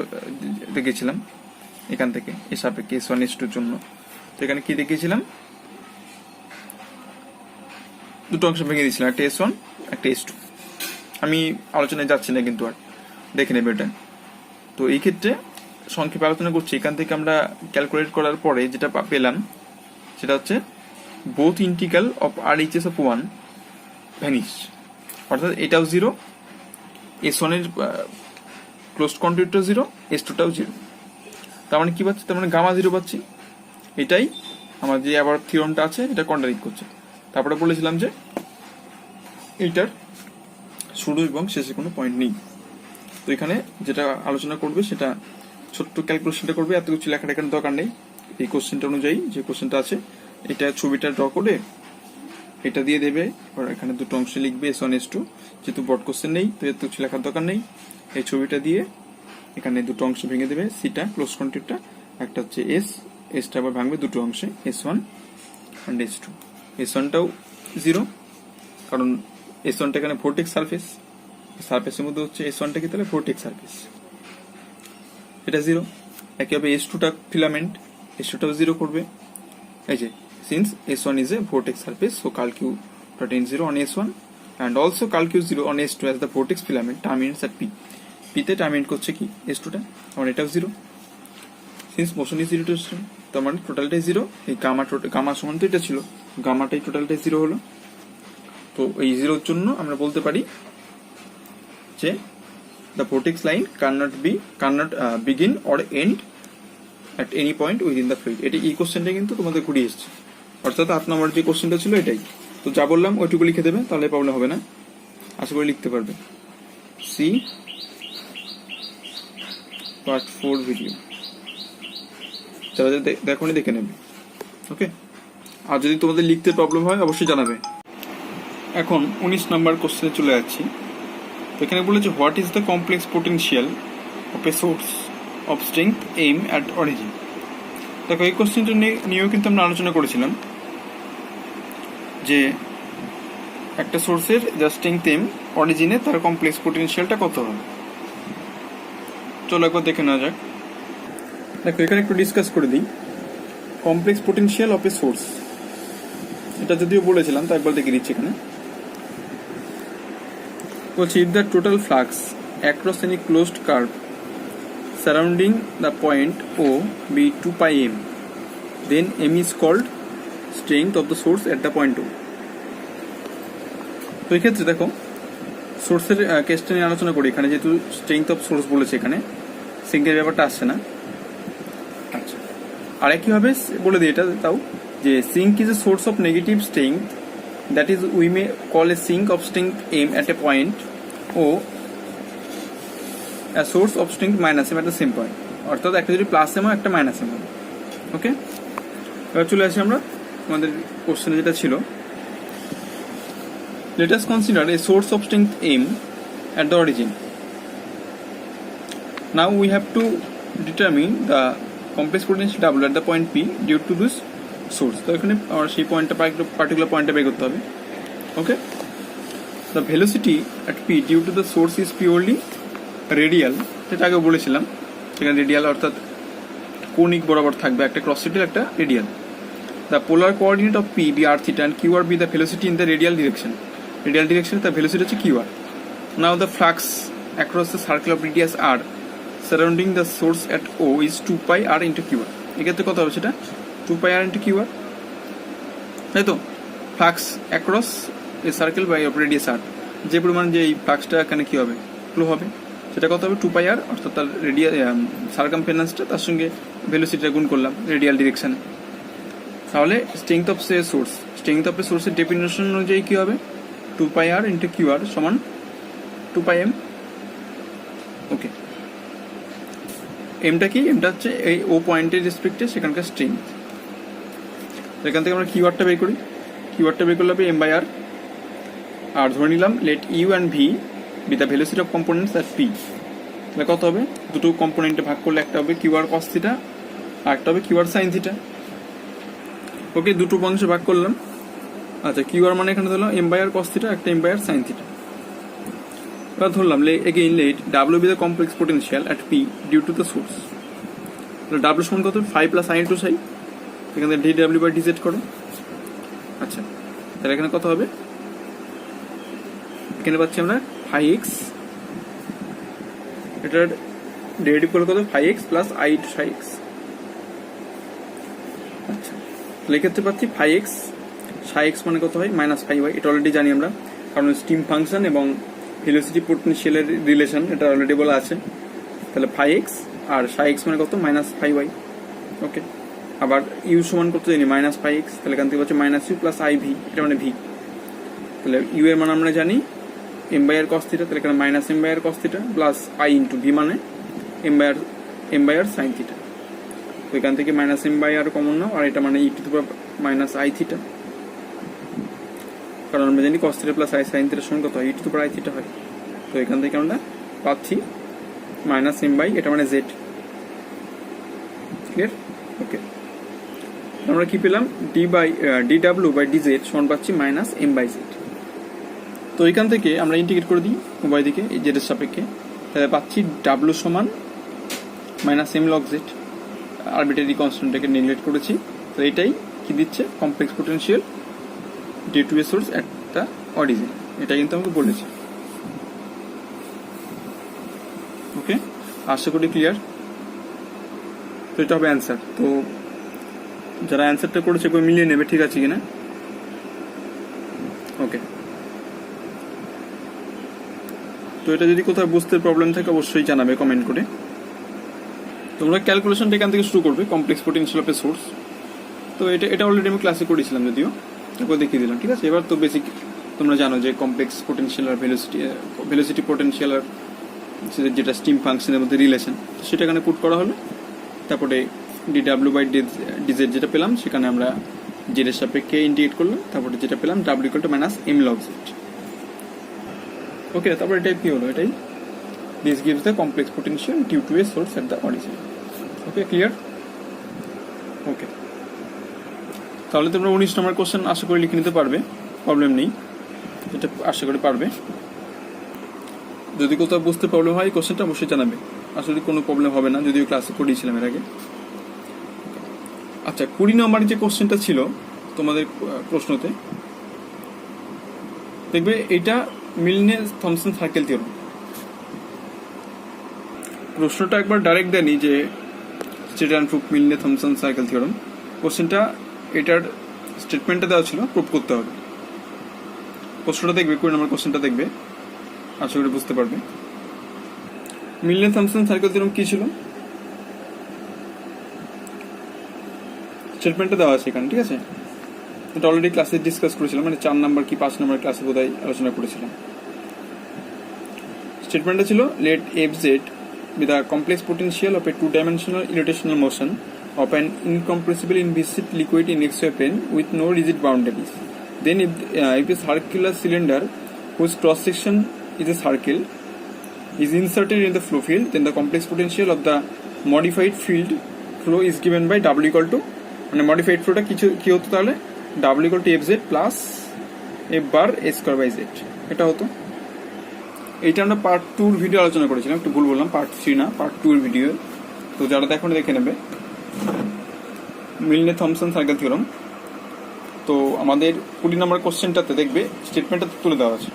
দেখেছিলাম এখান থেকে এই সাপেক্ষে S1 S2 এর জন্য। তো এখানে কি দেখিয়েছিলাম, দুটো অংশ ভেঙে দিয়েছিলাম, একটা S1 একটা S2। আমি আলোচনায় যাচ্ছি না কিন্তু, আর দেখে নেবে এটা। তো এই ক্ষেত্রে সংক্ষেপে আলোচনা করছি, এখান থেকে আমরা ক্যালকুলেট করার পরে যেটা পেলাম সেটা হচ্ছে both integral of RHS of 1 vanish, অর্থাৎ এটাও 0, S1 এর ক্লোজড কন্ট্রিবিউটর 0, S2 টাও 0। তার মানে কি পাচ্ছি, তার মানে গামা 0 পাচ্ছি। এটাই আমার যে আবার থিওরামটা আছে এটা কন্ট্রাডিক্ট করছে। তারপরে বলেছিলাম যে এইটার শুরু এবং শেষে কোনো পয়েন্ট নেই। তো এখানে যেটা আলোচনা করবে সেটা ছোট্ট ক্যালকুলেশনটা করবে, এত কিছু লেখার এখানে দরকার নেই। এই কোশ্চেনটা অনুযায়ী যে কোশ্চেনটা আছে, এটা ছবিটা ড্র করে এটা দিয়ে দেবে, আর এখানে দুটো অংশ লিখবে S1 S2, যেহেতু বড় কোশ্চেন নেই তো এত কিছু লেখার দরকার নেই। এই ছবিটা দিয়ে এখানে দুটো অংশ ভেঙে দেবে, সিটা ক্লোজ কন্ট্রিবিউটরটা, একটা হচ্ছে এসটা আবার ভাঙবে দুটো অংশে, S1 and S2। S1টাও 0, কারণ S1টা এখানে ভোর্টেক্স সারফেসের মধ্যে হচ্ছে S1টা কি, তাহলে ভোর্টেক্স সারফেস, এটা 0। একইভাবে S2টা ফিলামেন্ট, S2টাও 0 করবে। এই যে since S1 is a vortex surface, so cal q dot n 0 on S1 and also cal q 0 on S2 as the vortex filament terminates at P তে টার্মিনেট করছে কি S2টা, আমার এটাও 0। Since motion is 0 two S2, তার মানে টোটালটাই 0। এই gamma সমান তো এটা ছিল, গামাটাই টোটালটাই 0 হলো। তো এই 0 এর জন্য আমরা বলতে পারি যে the vortex line cannot begin or end at any point within the fluid। এটা এই কোশ্চেনটা কিন্তু তোমাদের ঘুরিয়ে এসেছে, অর্থাৎ 8 নম্বর যে কোশ্চেনটা ছিল এটাই। তো যা বললাম ওইটুকু লিখে দেবে, তাহলে প্রবলেম হবে না, আশা করি লিখতে পারবে। সি পার্ট 4 ভিডিও, যারা দেখোনি দেখে নেবে। ওকে, আর যদি তোমাদের লিখতে প্রবলেম হয় অবশ্যই জানাবে। এখন 19 নম্বর কোশ্চেনে চলে যাচ্ছি। তো এখানে বলেছে what is the complex potential of a source of strength m at origin. দেখো এই কোশ্চেনটা নিয়েও কিন্তু আমরা আলোচনা করেছিলাম যে একটা সোর্সের যা স্ট্রেংথ এম, অরিজিনে তার কমপ্লেক্স পোটেনশিয়ালটা কত হবে। চলো একবার দেখে নেওয়া যাক। দেখো এখানে একটু ডিসকাস করে দিই complex potential of a source, এটা যদিও বলেছিলাম তো একবার দেখে দিচ্ছি। এখানে বলছি if the total flux across any closed curve surrounding the point O be 2 pi m, then m is called strength of the source at the point O. তো এই ক্ষেত্রে দেখো সোর্সের কেসটা নিয়ে আলোচনা করি। এখানে যেহেতু স্ট্রেংথ অফ সোর্স বলেছে, এখানে সিঙ্কের ব্যাপারটা আসছে না। আচ্ছা, আর একইভাবে বলে দিই এটা তাও, যে sink is a source of negative strength, that is we may call a sink of strength m at a point O a source of strength minus m at the same point, অর্থাৎ একটা যদি plus M হয় একটা minus M হবে। ওকে, এবার চলে আসি আমরা আমাদের কোশ্চেনে যেটা ছিল। let us consider a source of strength m at the origin. Now we have to determine the complex potential W at the point P due to this source. তো এখানে আমার সেই পয়েন্টটা পার্টিকুলার পয়েন্টটা বের করতে হবে। ওকে, the velocity at P due to the source is purely radial, যেটা আগে বলেছিলাম। সেখানে রেডিয়াল অর্থাৎ কোনিক বরাবর থাকবে, একটা ক্রস সেক্টর একটা radial. The polar coordinate of p be r theta and q r be the velocity in the radial direction. Radial ডিরেকশনে তার ভেলোসিটি হচ্ছে q r. Now the flux across the circle of radius r surrounding the source at o is 2 pi r into q r. এক্ষেত্রে কত হবে সেটা 2 pi r into q r, তাই তো। Flux across a circle by of radius আর, যে পরিমাণ যে এই ফ্লাক্সটা এখানে কি হবে ফ্লো হবে, সেটা কত হবে 2 pi r, অর্থাৎ তার রেডিয়াল সার্কামফারেন্সটা তার সঙ্গে ভেলোসিটিটা গুণ করলাম রেডিয়াল ডিরেকশনে। তাহলে strength of a source, strength of a সোর্সের ডেফিনেশন অনুযায়ী কি হবে 2 pi r into q r সমান 2 pi m। ওকে, এমটা কি, এমটা হচ্ছে এই ও পয়েন্টের রেসপেক্টে সেখানকার স্ট্রেংথ। এখান থেকে আমরা কিউ আরটা বের করি, কিউ আরটা বের করলে হবে m by r, আর ধরে নিলাম let u and v be the velocity of components at P. তাহলে কত হবে, দুটো কম্পোনেন্টে ভাগ করলে একটা হবে কিউ আর কস থিটা আর একটা হবে কিউ আর সাইন থিটা। ওকে, দুটো অংশে ভাগ করলাম। আচ্ছা, কিউ আর মানে এখানে ধরলাম m by r cos থিটা, একটা m by r sine theta. এবার ধরলাম এগেইন লেট ডাব্লিউ be the complex potential at P due to the source. তাহলে ডাব্লিউ সমান কত 5 প্লাস আই ইন্টু সাই, এখান থেকে ডি ডাব্লিউ বাই ডিজেড করো। আচ্ছা, তাহলে এখানে কত হবে, এখানে পাচ্ছি আমরা 5x, এটার ডেরিভেটিভ করলে কত 5x plus i into Sai x. আচ্ছা, তাহলে এক্ষেত্রে পাচ্ছি 5x, সাই এক্স মানে কত হয় মাইনাস 5y। এটা অলরেডি জানি আমরা, কারণ স্টিম ফাংশন এবং ভেলোসিটি পোটেনশিয়ালের রিলেশন এটা অলরেডি বলা আছে। তাহলে 5x আর সাই এক্স মানে কত মাইনাস 5y। ওকে, আবার ইউ সমান কত জানি মাইনাস 5x, তাহলে এখান থেকে পাচ্ছি minus u plus i v, এটা মানে ভি। তাহলে ইউ এর মান আমরা জানি m by r cos theta, তাহলে এখানে minus m by r cos theta plus i into v মানে m by r sine theta. তো এখান থেকে minus m by r common নাও, আর এটা মানে e to the power minus i theta, কারণ আমরা জানি cos theta plus i sine থিটার সমান কত হয় e to the power i theta হয়। তো এখান থেকে আমরা পাচ্ছি মাইনাস m by এটা মানে z। ক্লিয়ার? ওকে, আমরা কি পেলাম ডি ডাব্লিউ বাই ডিজেড সমান পাচ্ছি মাইনাস m by z। তো এখান থেকে আমরা ইন্টিগ্রেট করে দিই উভয় দিকে এই জেডের সাপেক্ষে, তাহলে পাচ্ছি ডাব্লিউ সমান minus m log z, arbitrary কনস্ট্যান্টটাকে নেগলেক্ট করেছি। তো এটাই কি দিচ্ছে complex potential due to a source at the origin, এটা কিন্তু আমাকে বলেছে। ওকে, আশা করি ক্লিয়ার। তো এটা হবে অ্যান্সার। তো যারা অ্যান্সারটা করেছে একবার মিলিয়ে নেবে ঠিক আছে কিনা। ওকে, তো এটা যদি কোথাও বুঝতে প্রবলেম থাকে অবশ্যই জানাবে কমেন্ট করে। তোমরা ক্যালকুলেশনটা এখান থেকে শুরু করবে complex potential of a source. তো এটা অলরেডি আমি ক্লাসে করেছিলাম যদিও, তারপর দেখিয়ে দিলাম, ঠিক আছে। এবার তো বেসিক তোমরা জানো যে কমপ্লেক্স পোটেনশিয়াল আর ভেলোসিটি পোটেনশিয়াল আর যেটা স্টিম ফাংশনের মধ্যে রিলেশন, সেটা এখানে পুট করা হলো। তারপরে dw/dz যেটা পেলাম সেখানে আমরা জেড এর সাপেক্ষে ইন্টিগ্রেট করলাম, তারপরে যেটা পেলাম w = -m log z। ওকে, তারপর এটাই কি হলো, এটাই this gives the complex potential due to a source at the origin. Okay, clear? Okay, তাহলে তোমরা 19 নম্বর কোশ্চেন আশা করি লিখে নিতে পারবে, প্রবলেম নেই, এটা আশা করি পারবে। যদি কোথাও বুঝতে প্রবলেম হয় এই কোশ্চেনটা অবশ্যই জানাবে, আসলে কোনো প্রবলেম হবে না, যদিও ক্লাসে করিয়েছিলাম এর আগে। আচ্ছা, 20 নম্বরের যে কোশ্চেনটা ছিল তোমাদের প্রশ্নতে, দেখবে এটা মিলনে থমসন সার্কেল থিওরেম। প্রশ্নটা একবার ডাইরেক্ট দেয়নি যে স্টেট অ্যান্ড প্রুফ মিলনে থমসন সার্কেল থিওরেম, কোশ্চেনটা এটার স্টেটমেন্টটা দেওয়া ছিল, প্রুফ করতে হবে। প্রশ্নটা দেখবে, 20 নম্বর কোশ্চেনটা দেখবে, আশা করি বুঝতে পারবে। মিলনে থমসন সার্কেল থিওরেম কি ছিল, স্টেটমেন্টটা দেওয়া আছে এখানে, ঠিক আছে। এটা অলরেডি ক্লাসে ডিসকাস করেছিলাম, মানে 4 নাম্বার কি 5 নাম্বার ক্লাসে বোধহয় আলোচনা করেছিলাম। স্টেটমেন্টটা ছিল late fz be the complex potential of a two-dimensional irrotational motion of an incompressible inviscid liquid in xy plane with no rigid boundaries. Then if a circular cylinder whose cross section is a circle is inserted in the flow field, then the complex potential of the modified field flow is given by w = মানে modified ফ্লোটা কি হতো তাহলে, w = fz plus f bar a square by z, এটা হতো। এইটা আমরা part 2 video আলোচনা করেছিলাম, একটু ভুল বললাম, পার্ট 3 না, পার্ট 2 এর ভিডিও। তো যারা দেখোনি দেখে নেবে মিলনে থমসন সার্কেল থিওরেম। তো আমাদের 20 নম্বর কোশ্চেনটাতে দেখবে স্টেটমেন্টটা তুলে দেওয়া আছে।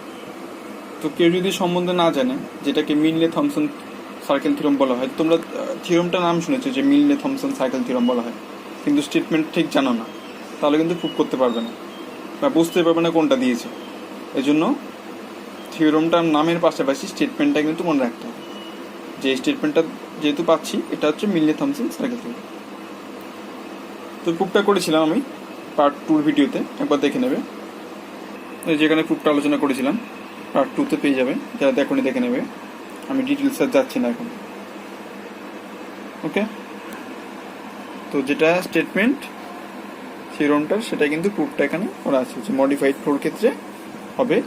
তো কেউ যদি সম্বন্ধে না জানে যেটাকে মিলনে থমসন সার্কেল থিওরেম বলা হয়, তোমরা থিওরেমটার নাম শুনেছো যে মিলনে থমসন সার্কেল থিওরেম বলা হয়, কিন্তু স্টেটমেন্ট ঠিক জানো না, তাহলে কিন্তু প্রুভ করতে পারবে না বা বুঝতে পারবে না কোনটা দিয়েছে। এজন্য থিওরেমটার নামের পাশাপাশি স্টেটমেন্টটা কিন্তু মনে রাখতে হবে, যে স্টেটমেন্টটা যেহেতু পাচ্ছি এটা হচ্ছে মিলনে থমসন সার্কেল থিওরেম। তো প্রুফটা করেছিলাম আমি পার্ট 2 ভিডিওতে, একবার দেখে নেবে, যেখানে প্রুফটা আলোচনা করেছিলাম পার্ট 2-তে পেয়ে যাবে, যারা দেখোনি দেখে নেবে, আমি ডিটেলস আর যাচ্ছি না এখন। ওকে, তো যেটা স্টেটমেন্ট থিওরেমটার সেটা কিন্তু প্রুফটা এখানে করা আছে, যে মডিফাইড ফ্লোর ক্ষেত্রে হবে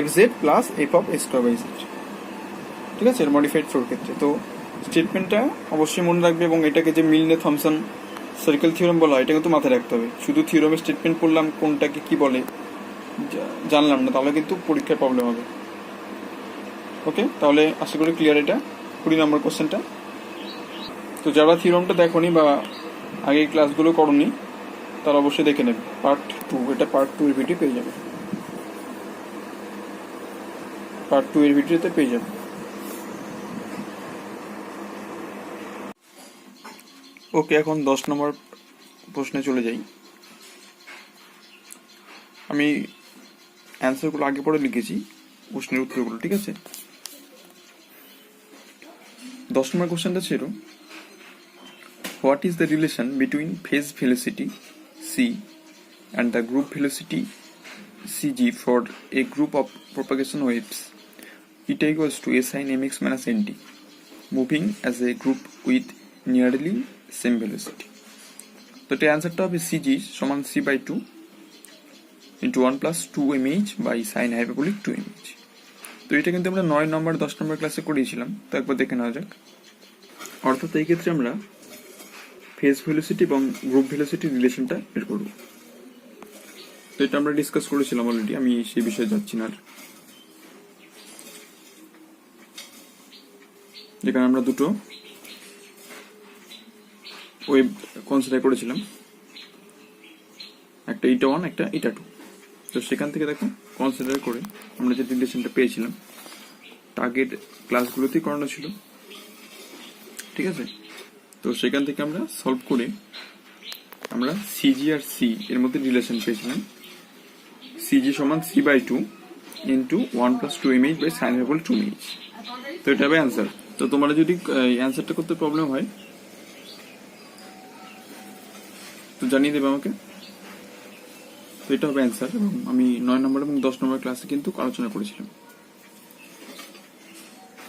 fz plus f of a square by z, ঠিক আছে, এর মডিফাইড ফ্লোর ক্ষেত্রে। তো স্টেটমেন্টটা অবশ্যই মনে রাখবে, এবং এটাকে যে মিলনে থমসন সার্কেল থিওরেম বলা হয় এটা কিন্তু মাথায় রাখতে হবে। শুধু থিওরেমের স্টেটমেন্ট পড়লাম, কোনটাকে কি বলে জানলাম না, তাহলে কিন্তু পরীক্ষায় প্রবলেম হবে। ওকে, তাহলে আশা করি ক্লিয়ার এটা 20 নম্বর কোশ্চেনটা। তো যারা থিওরেমটা দেখোনি বা আগের ক্লাসগুলো করোনি তারা অবশ্যই দেখে নেবে পার্ট 2, এটা পার্ট 2 এর ভিডিও পেয়ে যাবে, পার্ট 2 এর ভিডিওতে পেয়ে যাবে। ওকে, এখন 10 নম্বর প্রশ্নে চলে যাই। আমি অ্যান্সারগুলো আগে পরে লিখেছি, প্রশ্নের উত্তরগুলো, ঠিক আছে। 10 নম্বর কোশ্চেনটা ছিল what is the relation between phase velocity c and the group velocity cg for a group of propagation waves eta equals to a sin mx minus nt moving as a group with nearly same velocity. তো এটা অ্যান্সারটা হবে cg সমান c/2 into 1 plus 2 mh by sin hyperbolic 2 mh। তো এটা কিন্তু আমরা 9 নম্বর 10 নম্বর ক্লাসে করিয়েছিলাম, তো একবার দেখে নেওয়া যাক। অর্থাৎ এই ক্ষেত্রে আমরা ফেজ ভেলোসিটি এবং গ্রুপ ভেলোসিটি রিলেশনটা বের করব। তো এটা আমরা ডিসকাস করেছিলাম অলরেডি, আমি সেই বিষয়ে যাচ্ছি না। যেখানে আমরা দুটো ওয়েভ কনসিডার করেছিলাম, একটা eta1 একটা eta2। তো সেখান থেকে দেখো কনসিডার করে আমরা যে রিলেশনটা পেয়েছিলাম টার্গেট ক্লাসগুলোতেই করানো ছিল, ঠিক আছে। তো সেখান থেকে আমরা সলভ করে আমরা সিজি আর সি এর মধ্যে রিলেশন পেয়েছিলাম, সিজি সমান c/2 into 1 plus 2 mh by sin hyperbolic 2 mh। তো এটা হবে অ্যান্সার। তো তোমরা যদি অ্যান্সারটা করতে প্রবলেম হয় তো জানিয়ে দেবে আমাকে। তো এটা হবে অ্যান্সার, এবং আমি 9 নম্বর এবং 10 নম্বর ক্লাসে কিন্তু আলোচনা করেছিলাম।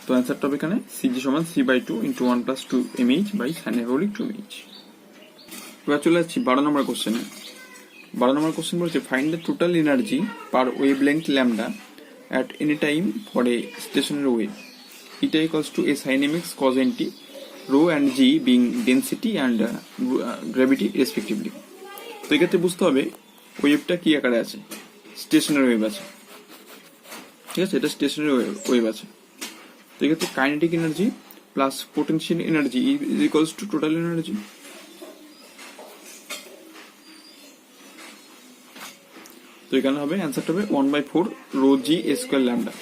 তো অ্যান্সারটা হবে এখানে সিজি সমান c/2 × 1 + 2 mH by sin hyperbolic 2mH। এবার চলে যাচ্ছি 12 নম্বর কোশ্চেনে। 12 নম্বর কোশ্চেন বলছে find the total energy per wave length lambda at any time for a stationary wave. Eta equals to a sin mx cos nt, rho and g being density and gravity respectively. তো এক্ষেত্রে বুঝতে হবে ওয়েভটা কি আকারে আছে, stationery wave আছে, ঠিক আছে, এটা স্টেশনারি ওয়েভ আছে। তো এক্ষেত্রে kinetic energy plus potential energy is equals to total energy. তো এখানে হবে অ্যান্সারটা হবে 1/4 রো জি স্কোয়ার ল্যামডা।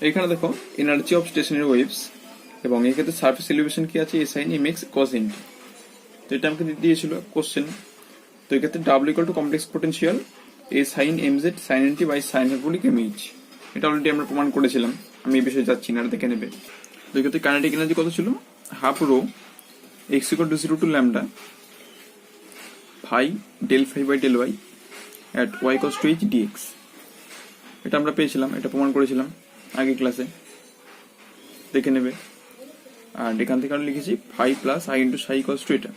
এখানে দেখো এনার্জি অফ স্টেশনারি ওয়েভস, এবং এক্ষেত্রে সারফেস এলিভেশন কি আছে, a sine m x cos n t. তো এটা আমাকে দিয়েছিল কোশ্চেন। তো এক্ষেত্রে ডাব্লিউ equal to complex potential a sine m z sine n t by sine hyperbolic m h. এটা অলরেডি আমরা প্রমাণ করেছিলাম, আমি এই বিষয়ে যাচ্ছি না, দেখে নেবে। তো এক্ষেত্রে কাইনেটিক এনার্জি কত ছিল, half rho x equal to 0 to lambda phi del phi by del y at y equals to h dx। এটা আমরা পেয়েছিলাম, এটা প্রমাণ করেছিলাম আগে ক্লাসে, দেখে নেবে। আর এখান থেকে আমরা লিখেছি phi plus i into psi equals to এটা,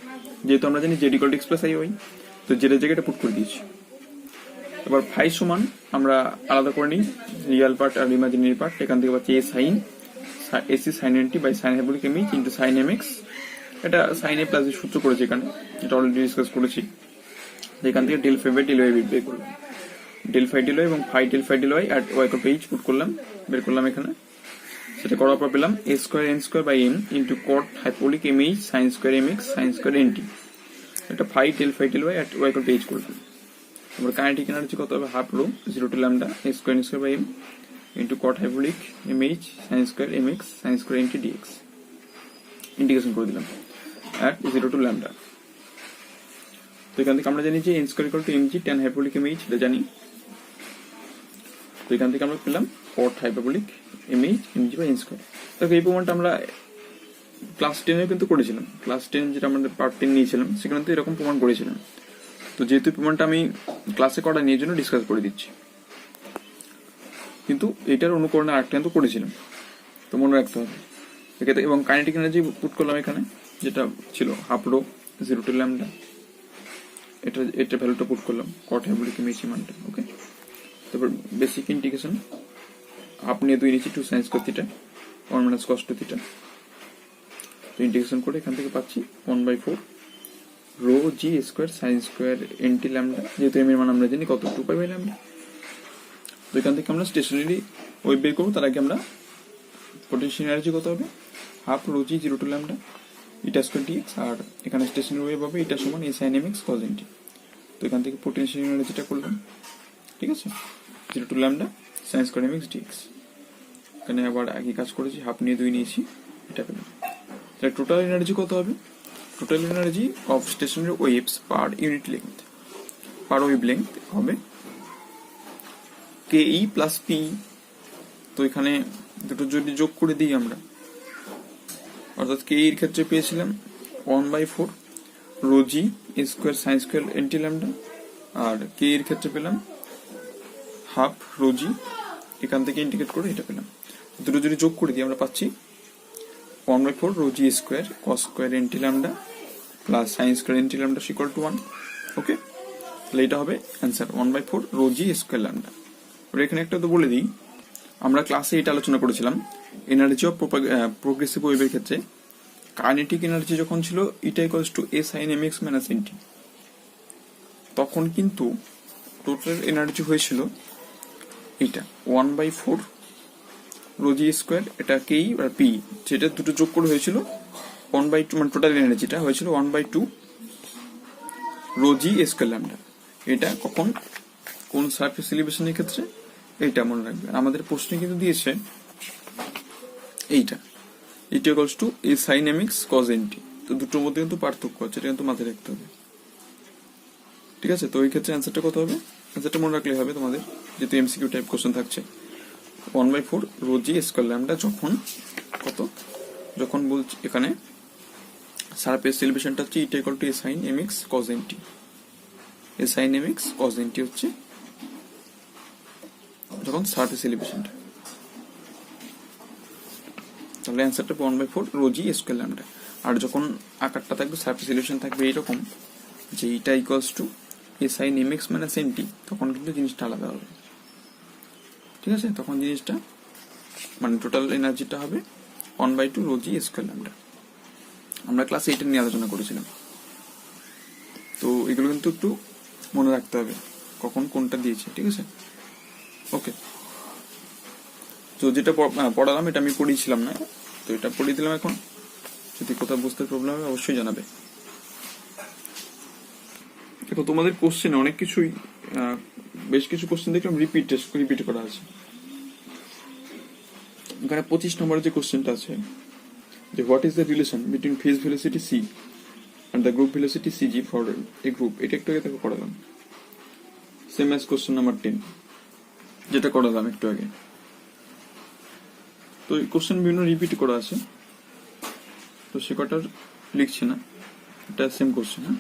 যেহেতু আমরা জানি z equal to x plus i y, তো জেডের জায়গাটা পুট করে দিয়েছি। এবার ফাই সমান আমরা আলাদা করে নিই রিয়াল পার্ট আর ইমাজিনারি পার্ট। এখান থেকে পাচ্ছি a sine a c sine n t by sine hyperbolic m h into sine m x. এটা সাইন এ প্লাস সূত্র করেছি এখানে, এটা অলরেডি ডিসকাস করেছি। এখান থেকে del phi by del y বের করলাম, ডেল ফাই ডেল ওয়াই এবং phi del phi del y আর ওয়াই কট এইচ পুট করলাম, বের করলাম এখানে। সেটা করার পর পেলাম এ square n square by m into cot hyperbolic m h sine square m x sine square n t. এটা ফাই ডেল ওয়াই আর ওয়াই কট এইচ করলাম। তারপর কাইনেটিক এনার্জি কত হবে, half rho 0 to lambda a square n square by m into cot hyperbolic m h sine square m x sine square n t dx. Integration করে দিলাম at 0 to lambda. তো এখান থেকে আমরা জানি যে n square equal to m g tan hyperbolic m h, এটা জানি। তো এখান থেকে আমরা পেলাম cot hyperbolic m h m g by n square. দেখো এই প্রমাণটা আমরা ক্লাস 10 কিন্তু করেছিলাম, ক্লাস 10 যেটা আমাদের পার্ট 10 নিয়েছিলাম সেখানে তো এরকম প্রমাণ করেছিলাম। তো যেহেতু প্রমাণটা আমি ক্লাসে করা নিয়ে জন্য ডিসকাস করে দিচ্ছি, কিন্তু এটার অনুকরণে আরেকটা কিন্তু করেছিলাম, তো মনে রাখতে হবে। এবং কাইনেটিক এনার্জি পুট করলাম এখানে, যেটা ছিল হাফ রো 0 টু ল্যামডা, এটা ভ্যালুটা পুট করলাম কট হাইপারবোলিক এম এইচ মানটা। ওকে, তারপর বেসিক ইন্টিগ্রেশন হাফ নিয়ে 2 নিচ্ছি 2 sine square theta 1 minus cos two theta. তো ইন্টিগ্রেশন করে এখান থেকে পাচ্ছি 1/4 rho g square sine square n t lambda, যেহেতু এম এর মান আমরা জানি কত 2 পাই বাই ল্যামডা। তো এখান থেকে আমরা স্টেশনারি ওয়েভ বের করবো, তার আগে আমরা পোটেনশিয়াল এনার্জি কত হবে, half rho g 0 to lambda eta square dx, আর এখানে স্টেশনারি ওয়েভ হবে এটা সমান a sine m x cos n t. তো এখান থেকে পোটেনশিয়াল এনার্জিটা করলাম, ঠিক আছে, 0 to lambda sine square m x dx. এখানে আবার একই কাজ করেছি, হাফ নিয়ে 2 নিয়েছি, এটা পেলাম। তাহলে টোটাল এনার্জি কত হবে, total energy of stationary waves per unit length, per wave length হবে কে ই প্লাস পি। তো এখানে দুটো যদি যোগ করে দিই আমরা, অর্থাৎ কে এর ক্ষেত্রে পেয়েছিলাম 1/4 rho g square sine square n t lambda, আর কে এর ক্ষেত্রে পেলাম হাফ রো জি, এখান থেকে ইন্টিগ্রেট করে এটা পেলাম। দুটো যদি যোগ করে দিই আমরা পাচ্ছি 1/4 rho g square cos square n t lambda plus sine square n t lambda equal to 1। Okay, তাহলে এটা হবে answer 1/4 rho g square lambda. এবার এখানে একটা তো বলে দিই, আমরা ক্লাসে এটা আলোচনা করেছিলাম এনার্জি অফ প্রোগ্রেসিভ ওয়েভের ক্ষেত্রে কাইনেটিক এনার্জি যখন ছিল eta equals to a sine m x minus n t, তখন কিন্তু টোটাল এনার্জি হয়েছিল এটা 1/4 রো জি স্কোয়ার, এটা কে আর পি, যেটা দুটো যোগ করে হয়েছিল 1/2, মানে টোটাল এনার্জিটা হয়েছিল 1/2 রো জি স্কোয়ার ল্যামডা। এটা কখন কোন সারফেস এলিভেশনের ক্ষেত্রে, এইটা মনে রাখবে। আমাদের প্রশ্নে কিন্তু দিয়েছে এইটা eta equals to a sine m x cos n t, তো দুটোর মধ্যে কিন্তু পার্থক্য আছে, এটা কিন্তু মাথায় রাখতে হবে, ঠিক আছে। তো এই ক্ষেত্রে অ্যান্সারটা কত হবে, অ্যান্সারটা মনে রাখলে হবে তোমাদের, যেহেতু এমসিকিউ টাইপ কোশ্চেন থাকছে। 1/4 রো জি স্কোয়ার ল্যামডা যখন কত, যখন বলছি এখানে সারফেস এলিভেশনটা হচ্ছে eta equal to a sine m x cos n t. A sine m x cos n t হচ্ছে যখন সারফেস এলিভেশনটা, তাহলে অ্যান্সারটা 1/4 রো জি স্কয়ার ল্যামডা। আর যখন আকারটা থাকবে সারফেস এলিভেশন থাকবে এইরকম যে eta equals to a sine m x minus n t, তখন কিন্তু জিনিসটা আলাদা হবে। ঠিক আছে, তখন জিনিসটা মানে টোটাল এনার্জিটা হবে 1/2 রো জি স্কয়ার ল্যামডা। আমরা ক্লাস 8 নিয়ে আলোচনা করেছিলাম, তো এগুলো কিন্তু একটু মনে রাখতে হবে কখন কোনটা দিয়েছে। ঠিক আছে, ওকে। তো যেটা পড়ালাম এটা আমি পড়িয়েছিলাম না, তো এটা পড়িয়ে দিলাম। এখন যদি কোথাও বুঝতে প্রবলেম হবে অবশ্যই জানাবে। দেখো তোমাদের কোশ্চেনে অনেক কিছুই, বেশ কিছু কোশ্চেন দেখলাম রিপিট করা আছে। এখানে 25 নম্বরের যে কোশ্চেনটা আছে যে what is the relation between phase velocity c and the group velocity cg for a group, এটা একটু আগে করালাম। সেম অ্যাজ কোশ্চেন নাম্বার 10 যেটা করালাম একটু আগে। তো এই কোশ্চেন বিভিন্ন রিপিট করা আছে, তো সে কটার লিখছি না, এটা সেম কোশ্চেন। হ্যাঁ,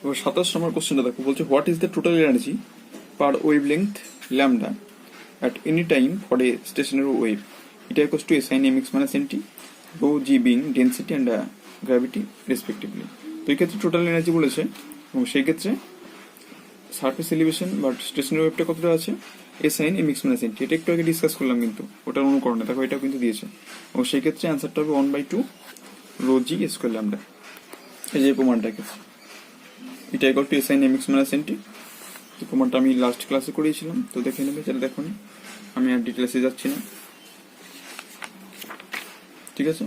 এবার 27 নম্বর কোশ্চেনটা দেখো, বলছে what is the total energy per wave length lambda at any time for a stationary wave, এটা equals to a sin mx minus nt, rho g being density and gravity respectively. তো এই ক্ষেত্রে total energy বলেছে, এবং সেই ক্ষেত্রে surface elevation বা stationery ওয়েভটা কতটা আছে, a sine m x minus N T. এটা একটু আগে ডিসকাস করলাম, কিন্তু ওটার অনুকরণে দেখো এটাও কিন্তু দিয়েছে, এবং সেই ক্ষেত্রে অ্যান্সারটা হবে 1/2 রো জি স্কয়ার ল্যামডা। এই যে প্রমাণটা ক্ষেত্রে এটা equal to a sine m x minus n t, এই প্রমাণটা আমি লাস্ট ক্লাসে করিয়েছিলাম, তো দেখে নেবে যারা দেখোনি, আমি আর ডিটেলসে যাচ্ছি না। ঠিক আছে,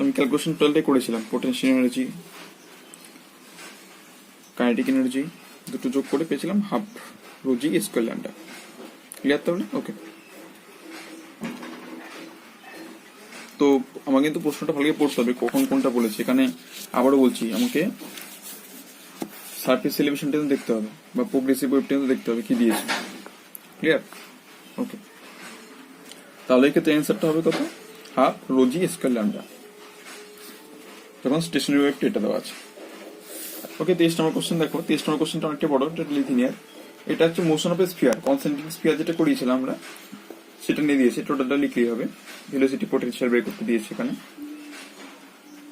আমি ক্যালকুলেশন টোটালটাই করেছিলাম, পোটেনশিয়াল এনার্জি কাইনেটিক এনার্জি দুটো যোগ করে পেয়েছিলাম half rho g square lambda. Clear তাহলে? ওকে। তো আমাকে কিন্তু প্রশ্নটা ভালো করে পড়তে হবে কখন কোনটা বলেছে। এখানে আবারও বলছি, আমাকে সারফেস এলিভেশনটা দেখতে হবে বা প্রোগ্রেসিভ ওয়েভটা দেখতে হবে কি দিয়েছে। ক্লিয়ার? ওকে, তাহলে এই ক্ষেত্রে অ্যান্সারটা হবে কত, half rho g square lambda, যখন স্টেশনারি ওয়েভটা এটা দেওয়া আছে। ওকে, 23 নম্বর কোশ্চেন দেখো। 23 নম্বর কোশ্চেনটা অনেকটা বড়, এটা লিনিয়ার। এটা হচ্ছে motion of A sphere, concentric sphere যেটা করিয়েছিলাম আমরা, সেটা নিয়ে দিয়েছে। টোটালটা লিখলেই হবে, ভেলোসিটি পোটেনশিয়াল বের করতে দিয়েছে এখানে।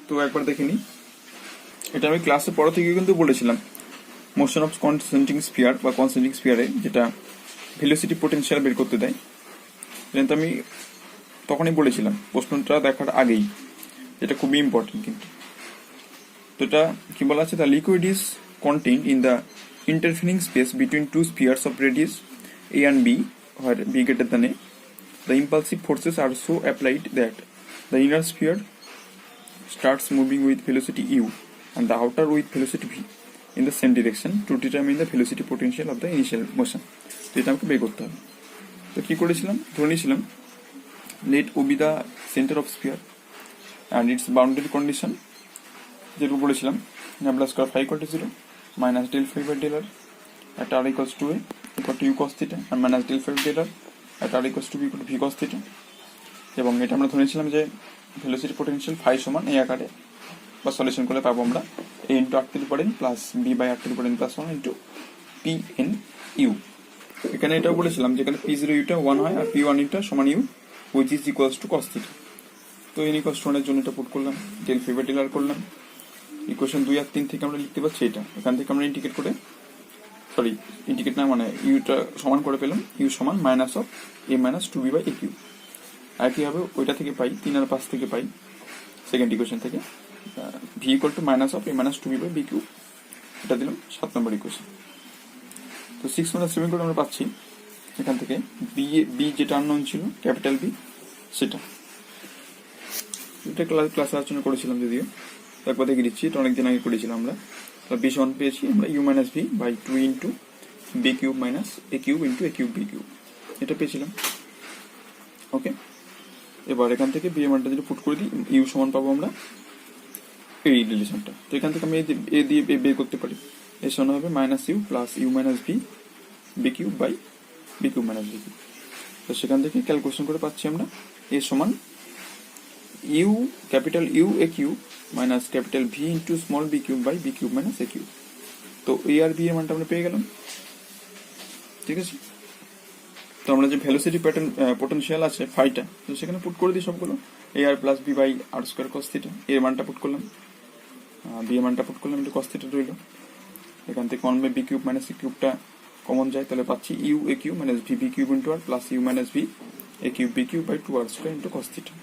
তো একবার দেখে নিই, এটা আমি ক্লাসে পড়া থেকে কিন্তু বলেছিলাম মোশন অফ কনসেন্ট্রিক স্ফিয়ার বা কনসেন্ট্রিক স্ফিয়ারে যেটা ভেলোসিটি পোটেনশিয়াল বের করতে দেয়, কিন্তু আমি তখনই বলেছিলাম প্রশ্নটা দেখার আগেই, এটা খুবই ইম্পর্টেন্ট কিন্তু। তো এটা কি বলা আছে, the liquid is contained in the intervening space between two spheres of radius a and b, where b greater than a. The impulsive forces are so applied that the inner sphere starts moving with velocity u and the outer with velocity v in the same direction to determine the velocity potential of the initial motion. তো এটা আমাকে বের করতে হবে। তো কি করেছিলাম, ধরে নিয়েছিলাম let o be the center of sphere and its boundary condition যেগুলো বলেছিলাম, nabla square phi equal to 0 minus del phi by del r at r equals to a equal to u cos theta and minus del phi del r at r equals to b equal to v cos theta, এবং এটা আমরা ধরেছিলাম যে velocity potential phi সমান এই আকারে বা solution করলে পাবো আমরা a into r to the power n plus b by r to the power n plus 1 into p n u। এখানে এটাও বলেছিলাম যেখানে p0 ইউটা 1 হয় আর p1 ইউটা সমান u which is equals to cos theta। তো n equals to 1 এর জন্য এটা পুট করলাম, del phi by del r করলাম। ইকুয়েশন 2 আর 3 থেকে আমরা লিখতে পারছি এটা, এখান থেকে আমরা ইন্টিগ্রেট না মানে ইউটা সমান করে পেলাম, ইউ সমান minus of a minus 2b by a q. আর কি হবে, ওইটা থেকে পাই 3 আর 5 থেকে পাই সেকেন্ড ইকুয়েশন থেকে v equal to minus of a minus 2b by b q, এটা দিলাম 7 নম্বর ইকুয়েশন। তো 6 মাইনাস 7 করে আমরা পাচ্ছি এখান থেকে বি যেটা আননোন ছিল ক্যাপিটাল বি, সেটা এটা ক্লাসে আলোচনা করেছিলাম যদিও, একবার দেখে দিচ্ছি, এটা অনেকদিন আগে করেছিলাম আমরা। বি সমান পেয়েছি আমরা u minus v by 2 into b cube minus a cube into a cube b cube, এটা পেয়েছিলাম। ওকে, এবার এখান থেকে বি এর মানটা যদি পুট করে দিই ইউ সমান পাবো আমরা এই রিলেশনটা। তো এখান থেকে আমি এ দিয়ে বের করতে পারি, এর সমান হবে minus u plus u minus v b cube by b cube minus b cube. তো সেখান থেকে ক্যালকুলেশন করে পাচ্ছি আমরা এ সমান u capital u a q minus capital v into small b cube by b cube minus a cube. তো a R B এর মানটা আমরা পেয়ে গেলাম। ঠিক আছে, তো আমরা যে ভেলোসিটি প্যাটার্ন পোটেনশিয়াল আছে ফাইটা, তো সেখানে পুট করে দিই সবগুলো। A r plus b by r square cos theta, এর মানটা পুট করলাম, বি এর মানটা পুট করলাম, একটু কস থিটা রইল। এখান থেকে 1 by b cube minus a কিউবটা কমন যায়, তাহলে পাচ্ছি u a cube minus v b cube into r plus u minus v a cube b cube by 2 r square into cos theta.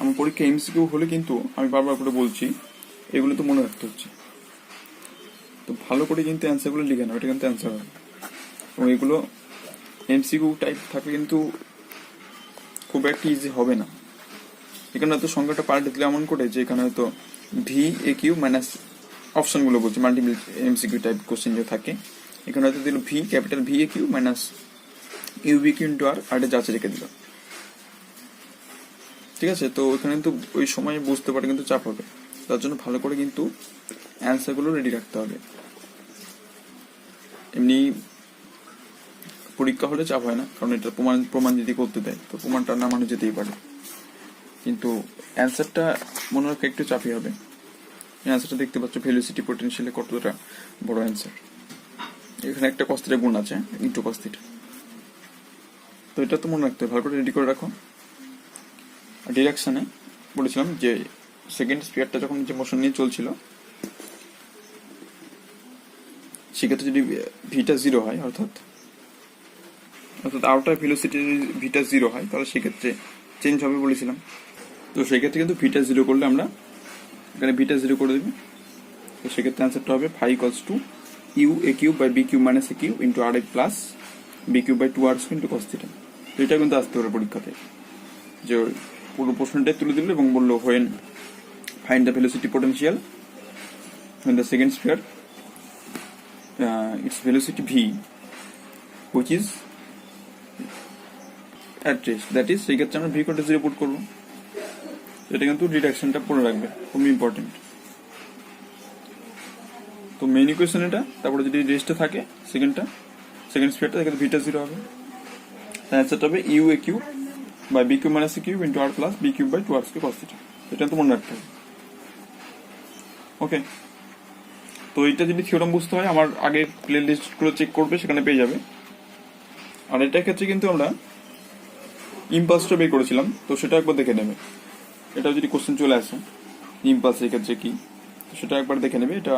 আমার পরীক্ষা MCQ হলে কিন্তু আমি বারবার করে বলছি এগুলো তো মনে রাখতে হচ্ছে, তো ভালো করে কিন্তু অ্যান্সারগুলো লিখে নাও, এটা কিন্তু অ্যান্সার হবে। এবং এগুলো এমসিকিউ টাইপ থাকলে কিন্তু খুব একটা ইজি হবে না। এখানে হয়তো সংখ্যাটা পাল্টে দিলে এমন করে যে এখানে হয়তো ভি এ কিউ মাইনাস অপশনগুলো বলছে মাল্টিপল এমসিকিউ টাইপ কোশ্চেন যে থাকে, এখানে হয়তো দিল v capital v a q minus u b q into r এটা যাচ্ছে রেখে দিল। ঠিক আছে, তো এখানে কিন্তু ওই সময় বুঝতে পারে কিন্তু চাপ হবে, তার জন্য ভালো করে কিন্তু অ্যান্সারগুলো রেডি রাখতে হবে। এমনি পরীক্ষা হলে চাপ হয় না, কারণ এটা প্রমাণ যদি করতে দেয় তো প্রমাণটা নামানো যেতেই পারে, কিন্তু অ্যান্সারটা মনে রাখা একটু চাপই হবে। অ্যান্সারটা দেখতে পাচ্ছ ভেলোসিটি পোটেনশিয়ালে কতটা বড় অ্যান্সার। এখানে একটা কস থিটা গুণ আছে ইন্টু কস থিটা, তো এটা তো মনে রাখতে হবে, ভালো করে রেডি করে রাখো। আর ডিরেকশনে বলেছিলাম যে সেকেন্ড স্পিয়ারটা যখন যে মোশন নিয়ে চলছিল সেক্ষেত্রে যদি ভিটা জিরো হয়, অর্থাৎ আউটার ভেলোসিটি ভিটা জিরো হয়, তাহলে সেক্ষেত্রে চেঞ্জ হবে বলেছিলাম। তো সেক্ষেত্রে কিন্তু ভিটা জিরো করলে আমরা এখানে ভিটা জিরো করে দেবে, তো সেক্ষেত্রে অ্যান্সারটা হবে phi equals to u a cube by b cube minus a cube into r a plus b cube by 2 r square into cos theta. তো এটা কিন্তু আসতে পারে পরীক্ষাতে, যে পুরো প্রশ্নটাই তুলে দিল এবং বললো when find the velocity potential when the second sphere its velocity v which is at rest, that is সেই ক্ষেত্রে আমরা v = 0 পুট করবো। এটা কিন্তু ডিডাকশনটা পড়ে রাখবে, খুব ইম্পর্টেন্ট। তো মেইন ইকুয়েশন এটা, তারপরে যদি রেস্টে থাকে সেকেন্ড স্পিয়ারটা, সেক্ষেত্রে ভিটা 0 হবে, তার অ্যান্সারটা হবে u a cube by b cube minus a cube into r plus b cube by 2 r square cos theta. এটা তো মনে রাখতে হবে। ওকে, তো এটা যদি থিওরাম বুঝতে হয় আমার আগে প্লে লিস্টগুলো চেক করবে, সেখানে পেয়ে যাবে। আর এটার ক্ষেত্রে কিন্তু আমরা ইম্পালসটা বের করেছিলাম, তো সেটা একবার দেখে নেবে। এটা যদি কোশ্চেন চলে আসে ইম্পালসের ক্ষেত্রে কি, তো সেটা একবার দেখে নেবে। এটা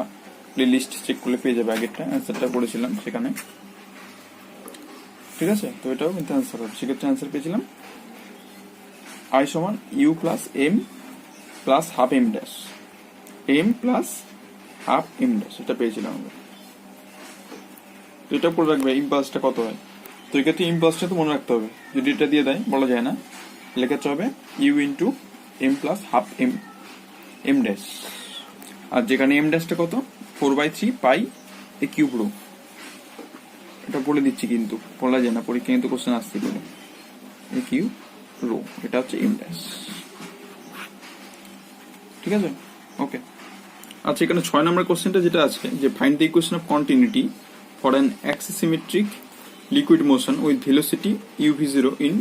প্লে লিস্ট চেক করলে পেয়ে যাবে, আগেরটা অ্যান্সারটা করেছিলাম সেখানে। ঠিক আছে, তো এটাও কিন্তু অ্যান্সার হবে। সেক্ষেত্রে অ্যান্সার পেয়েছিলাম আই সমান u plus m plus half m dash, m plus half m dash, এটা পেয়েছিলাম আমরা। তো এটা পড়ে রাখবে ইম্পালসটা কত হয়। তো এক্ষেত্রে ইম্পালসটা তো মনে রাখতে হবে, যদি এটা দিয়ে দেয় বলা যায় না, লেখাতে হবে u into m plus half m m dash. আর যেখানে এম ড্যাশটা কত 4/3 পাই এ কিউব রো, এটা বলে দিচ্ছি কিন্তু বলা যায় না, পরীক্ষা কিন্তু কোশ্চেন আসতে পারে। এ কিউব রো, এটা হচ্ছে এম ড্যাশ। ঠিক আছে, ওকে। আচ্ছা, এখানে 6 নম্বর কোশ্চেনটা যেটা আছে যে find the equation of continuity for an axisymmetric liquid motion with velocity uv0 in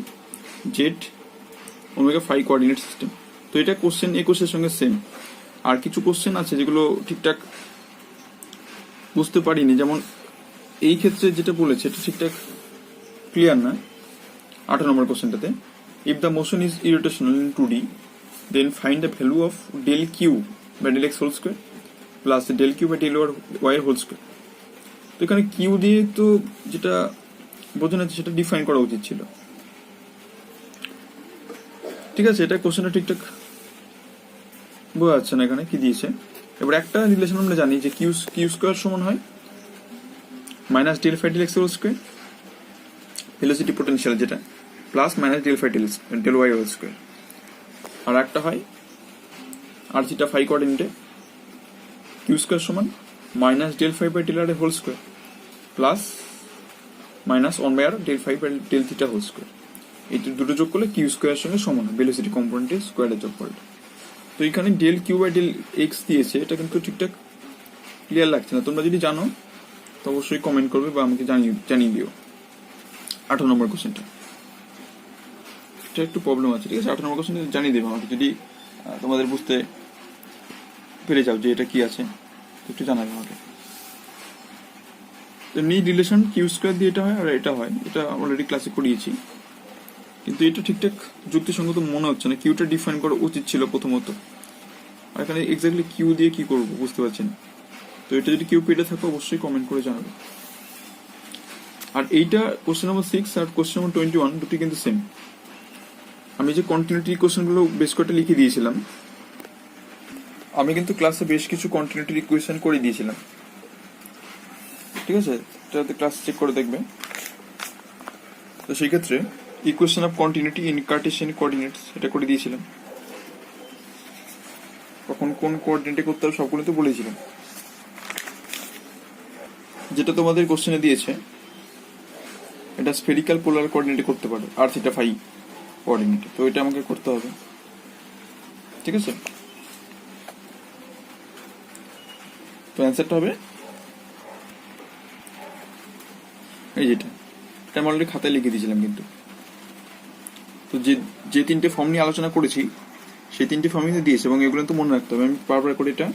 z omega phi coordinate system. তো এটা কোশ্চেন এই কোশ্চেনের সঙ্গে সেম। আর কিছু কোশ্চেন আছে যেগুলো ঠিকঠাক বুঝতে পারিনি, যেমন এই ক্ষেত্রে যেটা বলেছে এটা ঠিকঠাক ক্লিয়ার না। 8 নম্বর কোশ্চেনটাতে if the motion is irrotational in 2D then find the value of del q by del x whole square plus del q by del y whole square. তো এখানে কিউ দিয়ে তো যেটা বোঝানো যাচ্ছে সেটা ডিফাইন করা উচিত ছিল। ঠিক আছে, এটা কোশ্চেনটা ঠিকঠাক বোঝা যাচ্ছে না এখানে কি দিয়েছে। এবার একটা রিলেশন আমরা জানি যে কিউ স্কোয়ার সমান হয় minus del phi del x whole square velocity potential, যেটা plus minus del phi del y whole square. আর একটা হয় আর যেটা ফাই কোঅর্ডিনেটে কিউ স্কোয়ার সমান minus del phi by del r whole square plus minus 1/r del phi by del theta whole square. এই দুটো যোগ করলে কিউ স্কোয়ারের সঙ্গে সমান হয় ভেলোসিটি কম্পোনেন্টের স্কোয়ারের যোগ করলে। তো এখানে del q by del x দিয়েছে, এটা কিন্তু ঠিকঠাক ক্লিয়ার লাগছে না। তোমরা যদি জানো তো অবশ্যই কমেন্ট করবে বা আমাকে জানিয়ে দিও। 8 নম্বর কোশ্চেনটা। এটা একটু প্রবলেম আছে, ঠিক আছে? 8 নম্বর কোশ্চেন জানিয়ে দেবে আমাকে, যদি তোমাদের বুঝতে পেরে যাও যে এটা কি আছে, একটু জানাবে আমাকে। তো নি রিলেশন কিউ স্কোয়ার দিয়ে এটা হয়, আর এটা হয়, এটা অলরেডি ক্লাসে করিয়েছি, কিন্তু এটা ঠিকঠাক যুক্তিসঙ্গত মনে হচ্ছে না। কিউটা ডিফাইন করা উচিত ছিল প্রথমত, আর এখানে এক্স্যাক্টলি কিউ দিয়ে কি করবো বুঝতে পারছি না। তো এটা যদি কিউ পেটে থাকো অবশ্যই কমেন্ট করে জানাবে। আর এইটা কোশ্চেন নম্বর 6 আর কোশ্চেন নম্বর 21 দুটি কিন্তু সেম। আমি যে কন্টিনিউটি কোশ্চেনগুলো বেশ কয়েকটা লিখে দিয়েছিলাম, আমি কিন্তু ক্লাসে বেশ কিছু কন্টিনিউটি ইকুয়েশন করে দিয়েছিলাম, ঠিক আছে? এটাতে ক্লাস চেক করে দেখবে। তো সেই ক্ষেত্রে equation of continuity in Cartesian coordinates এটা করে দিয়েছিলাম। কখন কোন কোঅর্ডিনেটে করতে হবে সবগুলো তো বলেছিলাম। যেটা তোমাদের কোশ্চেনে দিয়েছে এটা স্ফেরিক্যাল পোলার কোঅর্ডিনেটে করতে পারো, আর থিটা ফাই কোঅর্ডিনেটে, তো এটা আমাকে করতে হবে, ঠিক আছে? তো অ্যান্সারটা হবে এই যেটা, এটা আমি অলরেডি খাতায় লিখে দিয়েছিলাম কিন্তু। তো যে তিনটে ফর্ম নিয়ে আলোচনা করেছি সেই তিনটে ফর্মই কিন্তু দিয়েছে, এবং এগুলো তো মনে রাখতে হবে। আমি বারবার করে এটা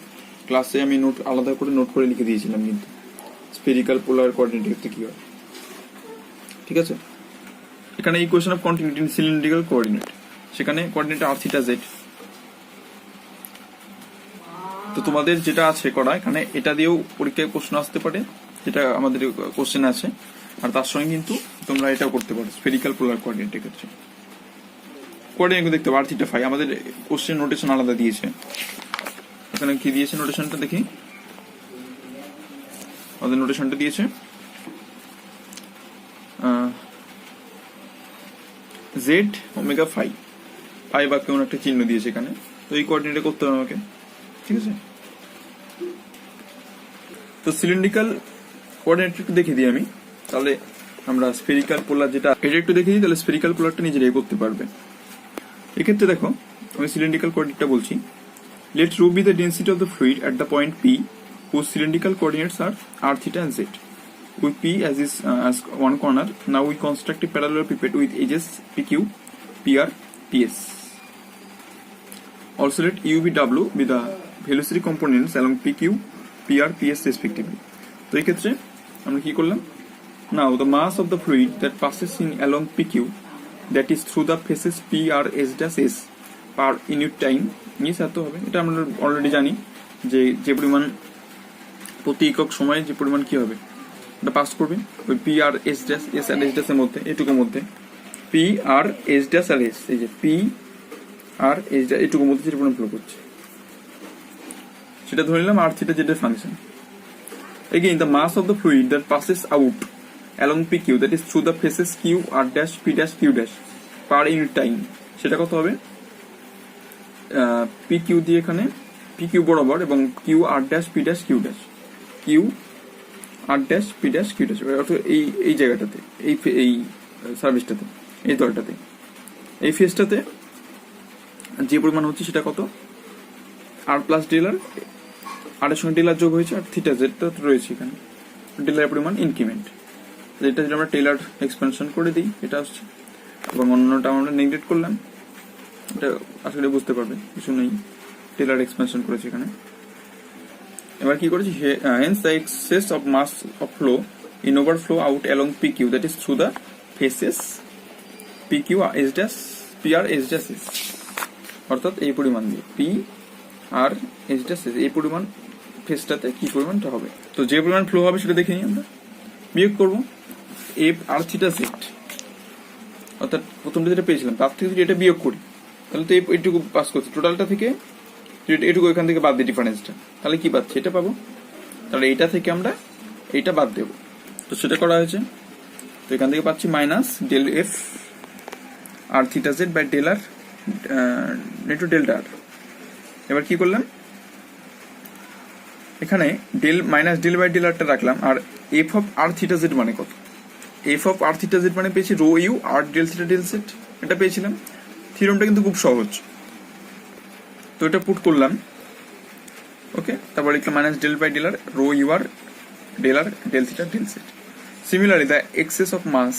ক্লাসে আমি নোট আলাদা করে নোট করে লিখে দিয়েছিলাম কিন্তু, স্ফেরিক্যাল পোলার কোঅর্ডিনেটে কি হয়, ঠিক আছে? এখানে equation of continuity in cylindrical coordinate, সেখানে কোঅর্ডিনেট আর থিটা জেড। তো তোমাদের যেটা আছে করা এখানে, এটা দিয়েও পরীক্ষায় প্রশ্ন আসতে পারে, যেটা আমাদের কোশ্চেন আছে, আর তার সঙ্গে কিন্তু তোমরা এটাও করতে পারো স্ফেরিক্যাল পোলার কোঅর্ডিনেটের ক্ষেত্রে। কোঅর্ডিনেট দেখতে পারো আর থিটা ফাই, আমাদের কোশ্চেন নোটেশন আলাদা দিয়েছে। এখানে কি দিয়েছে নোটেশনটা দেখি, আমাদের নোটেশনটা দিয়েছে জেড ওমেগা ফাই, ফাই বা কেমন একটা চিহ্ন দিয়েছে এখানে। তো এই কোঅর্ডিনেটে করতে হবে আমাকে, ঠিক আছে? তো সিলিন্ড্রিক্যাল কোঅর্ডিনেট একটু দেখে দিই আমি, তাহলে আমরা স্ফেরিক্যাল পোলার যেটা এটা একটু দেখে দিই, তাহলে স্ফেরিক্যাল পোলারটা নিজেরাই করতে পারবে। এক্ষেত্রে দেখো আমি সিলিন্ড্রিক্যাল কোঅর্ডিনেটটা বলছি। Let rho be the density of the fluid at the point P whose cylindrical coordinates are r, theta and z. With P as one corner, now we construct a parallel pipette with edges PQ, PR, PS. Also let U be W be the velocity components along PQ, PR, PS respectively. তো এই ক্ষেত্রে আমরা কি করলাম, now the mass of the fluid that passes in along PQ, that is through the faces P, R, S dash S per unit time is এত হবে। এটা আমরা অলরেডি জানি যে পরিমাণ প্রতি একক সময়ে যে পরিমাণ কি হবে এটা পাস করবে ওই P R S dash, S আর এস ড্যাশের মধ্যে, এটুকুর মধ্যে পি আর এস ড্যাশ আর এস, এই যে পি আর এস ড্যাশ এটুকুর মধ্যে যে পরিমাণ ফ্লো করছে সেটা ধরে নিলাম আর থিটা জেড এর function. Again, the mass of the fluid that passes out along PQ, that is through the faces Q, R dash, P dash, Q dash per unit time, সেটা কত হবে? PQ দিয়ে এখানে PQ বরাবর, এবং Q, R dash, P dash, Q dash, Q, R dash, P dash, Q dash, অর্থাৎ এই জায়গাটাতে, এই সার্ভিসটাতে, এই দলটাতে, এই ফেজটাতে যে পরিমাণ হচ্ছে সেটা কত? আর প্লাস ডেলার, আর এর সঙ্গে টেলার যোগ হয়েছে, আর থিটা জেডটা রয়েছে এখানে, টেলার পরিমাণ ইনক্রিমেন্ট। যেটা যদি আমরা টেলার এক্সপেনশন করে দিই এটা আসছে, এবং অন্যটা আমরা নেগলেক্ট করলাম, এটা আসলে বুঝতে পারবে কিছু নেই, টেলার এক্সপেনশন করেছে এখানে। এবার কি করেছি, hence the excess of mass of flow in overflow out along PQ, that is through the faces PQ, S dash, PR, S dash S, অর্থাৎ এই পরিমাণ দিয়ে P আর S dash S, এই পরিমাণ ফেসটাতে কি পরিমাণটা হবে। তো যে পরিমাণ ফ্লো হবে সেটা দেখে নিই, আমরা বিয়োগ করবো এফ আর থিটা জেড, অর্থাৎ প্রথমটা যেটা পেয়েছিলাম তার থেকে যদি এটা বিয়োগ করি তাহলে তো এইটুকু পাস করছে, টোটালটা থেকে এটুকু এখান থেকে বাদ দিই ডিফারেন্সটা, তাহলে কি পাচ্ছি এটা পাবো, তাহলে এইটা থেকে আমরা এইটা বাদ দেবো। তো সেটা করা হয়েছে, তো এখান থেকে পাচ্ছি minus del f r theta z by del r into delta r. এবার কি করলাম, এখানে del minus del by del আরটা রাখলাম, আর f of r theta z মানে কত? F of r theta z মানে পেয়েছি rho you r del theta del z, এটা পেয়েছিলাম। থিওরেমটা কিন্তু খুব সহজ, তো এটা পুট করলাম, ওকে। তারপর লিখলাম minus del by del R rho you r del theta del z. Similarly the excess of mass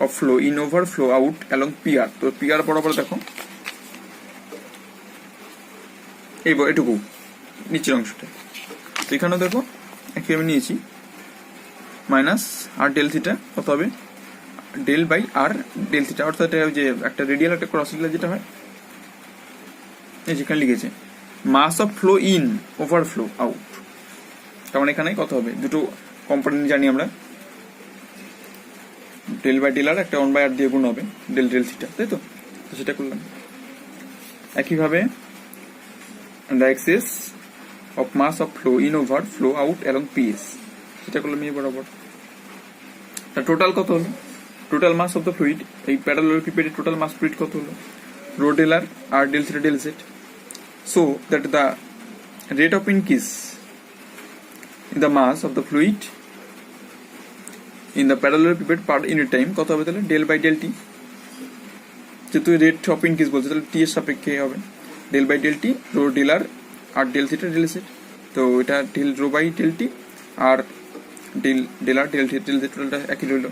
of flow in over flow out along PR. তো পিআর বরাবর দেখো এটুকু নিচের অংশটা। তো এখানেও দেখো একই আমি নিয়েছি মাইনাস আর ডেল থিটা কত হবে del by R del theta, অর্থাৎ যে একটা রেডিয়াল একটা ক্রস রেডিয়াল যেটা হয় এই যেখানে লিখেছে mass of flow in over flow out. তার মানে এখানে কত হবে, দুটো কম্পোনেন্ট জানি আমরা, ডেল বাই ডেল আর একটা 1 বাই আর দিয়ে গুণ হবে ডেল ডেল থিটা, তাই তো? তো সেটা করলাম। একইভাবে the excess of mass of flow in over flow out along PS, সেটা করলাম এই বরাবর। টোটাল কত হলো, total mass of the fluid, এই প্যারালেলোপিপেডের টোটাল মাস ফ্লুইড কত হলো rho del R del theta del Z. So that the rate of increase in the mass of the fluid in the parallelepiped per unit time কত হবে তাহলে del by del টি, যেহেতু rate of increase বলছে তাহলে টি এর সাপেক্ষে হবে del by del T rho del R del theta del Z. তো এটা del rho by del T R del del R del theta del Z টোটালটা একই রইল।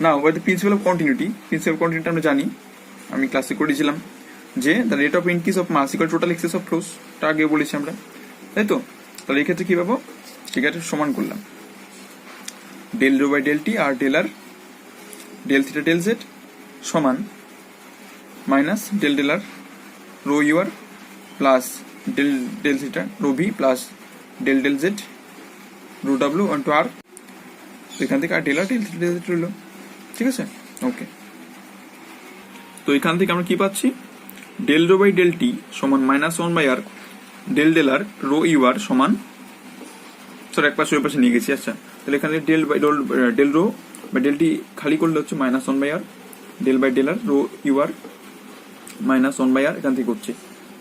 Now by the principle of continuity, principle of continuity আমরা জানি, আমি ক্লাসে করেছিলাম যে the rate of increase of mass equal total excess of flows, তা আগে বলেছি আমরা, তাই তো? তাহলে এই ক্ষেত্রে কি পাবো, ঠিক আছে সমান করলাম del rho by del T R del R del theta del Z সমান minus del del R rho you R plus del del theta rho V plus del del Z rho W on to R, এখান থেকে R del R del theta del Z রইল, ঠিক আছে? ওকে, তো এখান থেকে আমরা কি পাচ্ছি, del rho by del T সমান minus 1 by R del del R rho you R সমান, স্যার এক পাশে ওই পাশে নিয়ে গেছি, আচ্ছা তাহলে এখানে del by del rho by del T খালি করলে হচ্ছে minus 1 by R del by del R rho you R minus 1 by R, এখান থেকে হচ্ছে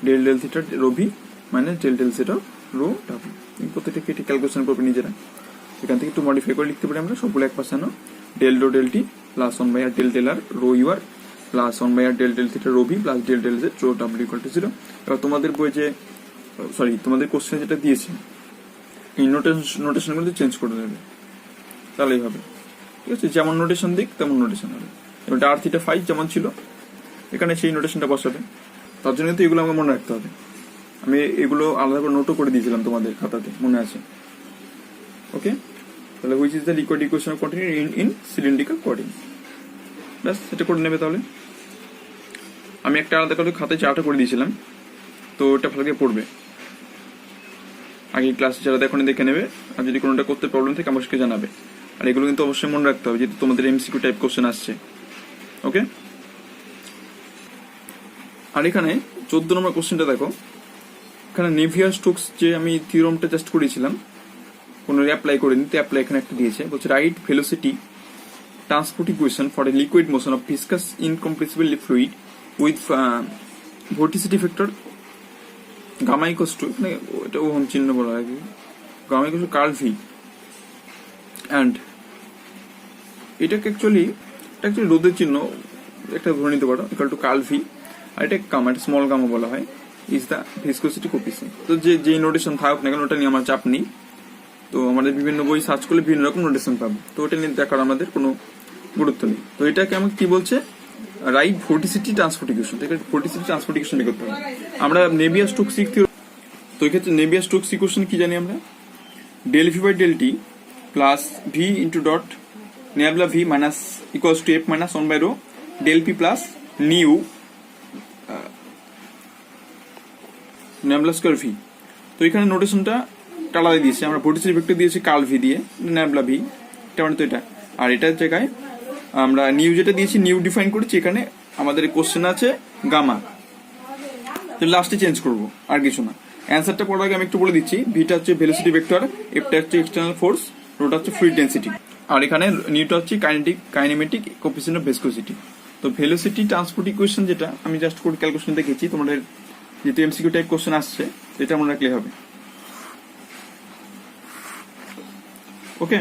del del theta rho V minus del del theta rho W. প্রত্যেকটা কেটে calculation করবে নিজেরা, এখান থেকে একটু মডিফাই করে লিখতে পারি আমরা সবগুলো এক পাশে, del rho del t plus 1 by R del del R rho you R plus 1 by R del del theta rho V plus del del Z rho ডাব্লিউ ইকুয়াল টু 0। এবার তোমাদের বই যে তোমাদের কোশ্চেন যেটা দিয়েছে এই নোটেশনগুলো চেঞ্জ করে দেবে, তাহলেই হবে, ঠিক আছে? যেমন নোটেশন দিক তেমন নোটেশন হবে। এবার আর থিটা ফাই যেমন ছিল এখানে সেই নোটেশনটা বসাবে, তার জন্য কিন্তু এগুলো আমাকে মনে রাখতে হবে। আমি এগুলো আলাদা করে নোটও করে দিয়েছিলাম তোমাদের খাতাতে, মনে আছে? ওকে, তাহলে which is the liquid equation of continuity in cylindrical coordinate, ব্যাস এটা করে নেবে। তাহলে আমি একটা আলাদা করে খাতায় চার্টও করে দিয়েছিলাম, তো ওটা ভালো করে পড়বে, আগে ক্লাসে যারা দেখো দেখে নেবে, আর যদি কোনোটা করতে প্রবলেম থাকে আমাকে জানাবে। আর এগুলো কিন্তু অবশ্যই মনে রাখতে হবে যেহেতু তোমাদের এমসিকিউ টাইপ কোশ্চেন আসছে, ওকে? আর এখানে 14 নম্বর কোশ্চেনটা দেখো, এখানে নেভিয়ার স্টোকস যে আমি থিওরামটা জাস্ট করেছিলাম, কোনো অ্যাপ্লাই করে নিতে অ্যাপ্লাই এখানে একটা দিয়েছে, বলছে write velocity transport equation for a liquid motion of viscous incompressible fluid with vorticity factor gamma equals to, মানে এটা ওহম চিহ্ন বলা হয়, gamma equals to curl V, and এটাকে অ্যাকচুয়ালি রোদের চিহ্ন একটা ধরে নিতে পারো, ইকুয়াল টু কার্ল ভি, আর এটা গামা, এটা স্মল গামা বলা হয়, ইজ দ্য ভিসকোসিটি কোএফিসিয়েন্ট। তো যেই নোটেশন থাকুক না কেন ওটা নিয়ে আমার চাপ নেই, তো আমাদের বিভিন্ন বই সার্চ করলে বিভিন্ন রকম নোটেশন পাবো, তো ওটা নিয়ে দেখার আমাদের কোনো গুরুত্ব নেই। তো এটাকে আমাকে কি বলছে, write vorticity transport equation, vorticity transport equation বের করতে হবে। আমরা নেভিয়ার স্টোকস থিওরাম, তো এই ক্ষেত্রে নেভিয়ার স্টোকস ইকুয়েশন কি জানি আমরা, del v by del t plus v into dot nabla v minus equals to f minus 1 by rho del p plus nu nabla square v. তো এখানে নোটেশনটা টালাতে দিয়েছে, আমরা ভর্টিসিটি ভেক্টর দিয়েছি কার্ল ভি দিয়ে নেবলা ভি, এটা মানে তো এটা, আর এটার জায়গায় আমরা নিউ যেটা দিয়েছি নিউ ডিফাইন করেছি, এখানে আমাদের কোশ্চেন আছে গামা, তো লাস্টে চেঞ্জ করবো আর কিছু না। অ্যান্সারটা পড়ার আগে আমি একটু বলে দিচ্ছি, ভিটা হচ্ছে ভেলোসিটি ভেক্টর, এফটা হচ্ছে এক্সটার্নাল ফোর্স, রোটা হচ্ছে ফ্লুইড ডেন্সিটি, আর এখানে নিউটা হচ্ছে কাইনেমেটিক কোএফিসিয়েন্ট অফ ভিসকোসিটি। তো ভেলোসিটি ট্রান্সপোর্ট ইকুয়েশন যেটা আমি জাস্ট করে ক্যালকুলেশন দেখেছি, তোমাদের যেহেতু এমসিকিউ টাইপ কোশ্চেন আসছে এটা মনে রাখলে হবে, ওকে?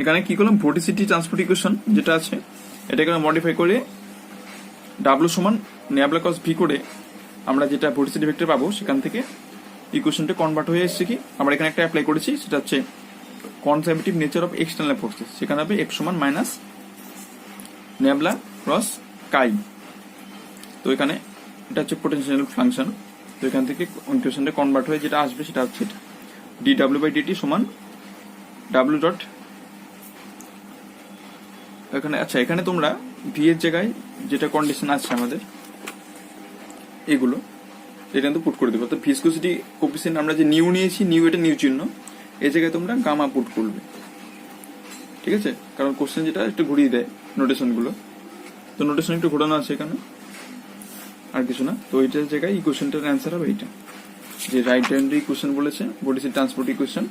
এখানে কি করলাম, ভর্টিসিটি ট্রান্সপোর্ট ইকুয়েশন যেটা আছে এটাকে মডিফাই করে ডাব্লিউ সমান নেবলা কস ভি করে আমরা যেটা ভর্টিসিটি ভেক্টর পাবো সেখান থেকে ইকুয়েশনটা কনভার্ট হয়ে এসেছে। কি আমরা এখানে একটা অ্যাপ্লাই করেছি, সেটা হচ্ছে conservative nature of external forces, সেখানে হবে এফ সমান মাইনাস ন্যাবলা ক্রস কাই। তো এখানে এটা হচ্ছে পোটেনশিয়াল ফাংশন। তো এখান থেকে ইকুয়েশনটা কনভার্ট হয়ে যেটা আসবে সেটা হচ্ছে dw/dt সমান w ডট এখানে। আচ্ছা, এখানে তোমরা ভি এর জায়গায় যেটা কন্ডিশন আছে আমাদের এগুলো এটা কিন্তু পুট করে দেবো। তো ভিসকোসিটি কোফিসিয়েন্ট আমরা যে নিউ নিয়েছি, নিউ এটা নিউ চিহ্ন, এই জায়গায় তোমরা গামা পুট করবে, ঠিক আছে? কারণ কোশ্চেন যেটা একটু ঘুরিয়ে দেয় নোটেশনগুলো, তো নোটেশন একটু ঘোরানো আছে এখানে, আর কিছু না। তো এইটার জায়গায় ইকুয়েশনটার অ্যান্সার হবে এইটা, যে রাইট হ্যান্ড ইকুয়েশন বলেছে বডিসি ট্রান্সপোর্ট ইকুয়েশন,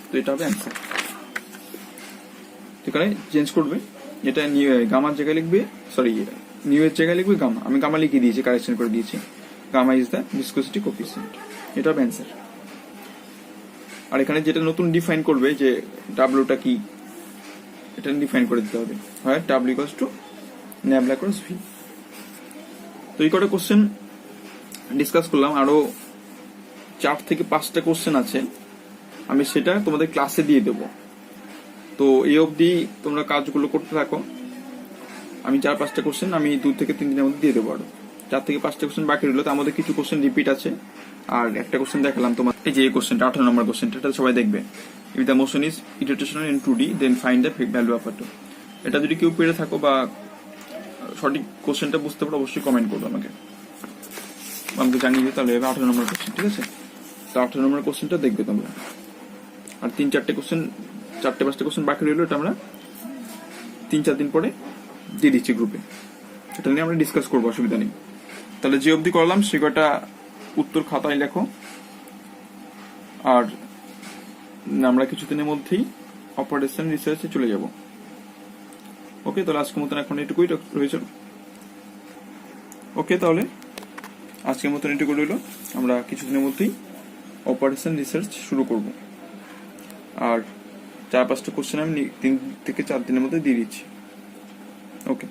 তো এটা হবে অ্যান্সার। এখানে চেঞ্জ করবে, এটা নিউ গামার জায়গায় লিখবে, সরি নিউ এর জায়গায় লিখবে গামা। আমি গামা লিখে দিয়েছি, কারেকশন করে দিয়েছি, gamma is the viscosity coefficient, এটা হবে অ্যান্সার। আর এখানে যেটা নতুন ডিফাইন করবে যে ডাব্লিউটা কি, এটা ডিফাইন করে দিতে হবে, হয় W equals two nabla cross V. তো এই কটা কোশ্চেন ডিসকাস করলাম, আরো 4 থেকে 5টা কোশ্চেন আছে, আমি সেটা তোমাদের ক্লাসে দিয়ে দেবো। তো এই অবধি তোমরা কাজগুলো করতে থাকো। আমি 4-5টা কোশ্চেন আমি 2 থেকে 3 দিনের মধ্যে দিয়ে দেবো। আরো 4 থেকে 5টা কোশ্চেন বাকি রইলো, তো আমাদের কিছু কোশ্চেন রিপিট আছে। আর একটা কোশ্চেন দেখালাম তোমার, এই যে এই কোশ্চেনটা 18 নম্বর কোশ্চেনটা, এটা সবাই দেখবে। If the motion is irrotational in 2D then find the value of r2। এটা যদি কেউ পেরে থাকো বা সঠিক কোশ্চেনটা বুঝতে পারো, অবশ্যই কমেন্ট করবে আমাকে জানিয়ে দিও। তাহলে 18 নম্বর কোশ্চেন, ঠিক আছে? তো 18 নম্বর কোশ্চেনটা দেখবে তোমরা। আর 3-4টে কোশ্চেন, 4-5টা কোশ্চেন বাকি রইলো, এটা আমরা 3-4 দিন পরে দিয়ে দিচ্ছি গ্রুপে, সেটা নিয়ে আমরা ডিসকাস করবো, অসুবিধা নেই। তাহলে যে অবধি করলাম সে কটা উত্তর খাতায় লেখো, আর আমরা কিছুদিনের মধ্যেই অপারেশন রিসার্চে চলে যাব। ওকে, তাহলে আজকের মতন এখন এটুকুই রয়েছে। ওকে, তাহলে আজকের মতন এটুকু রইল, আমরা কিছুদিনের মধ্যেই অপারেশন রিসার্চ শুরু করব। আর 4-5টা কোশ্চেন আমি 3 থেকে 4 দিনের মধ্যে দিয়ে দিচ্ছি। ওকে।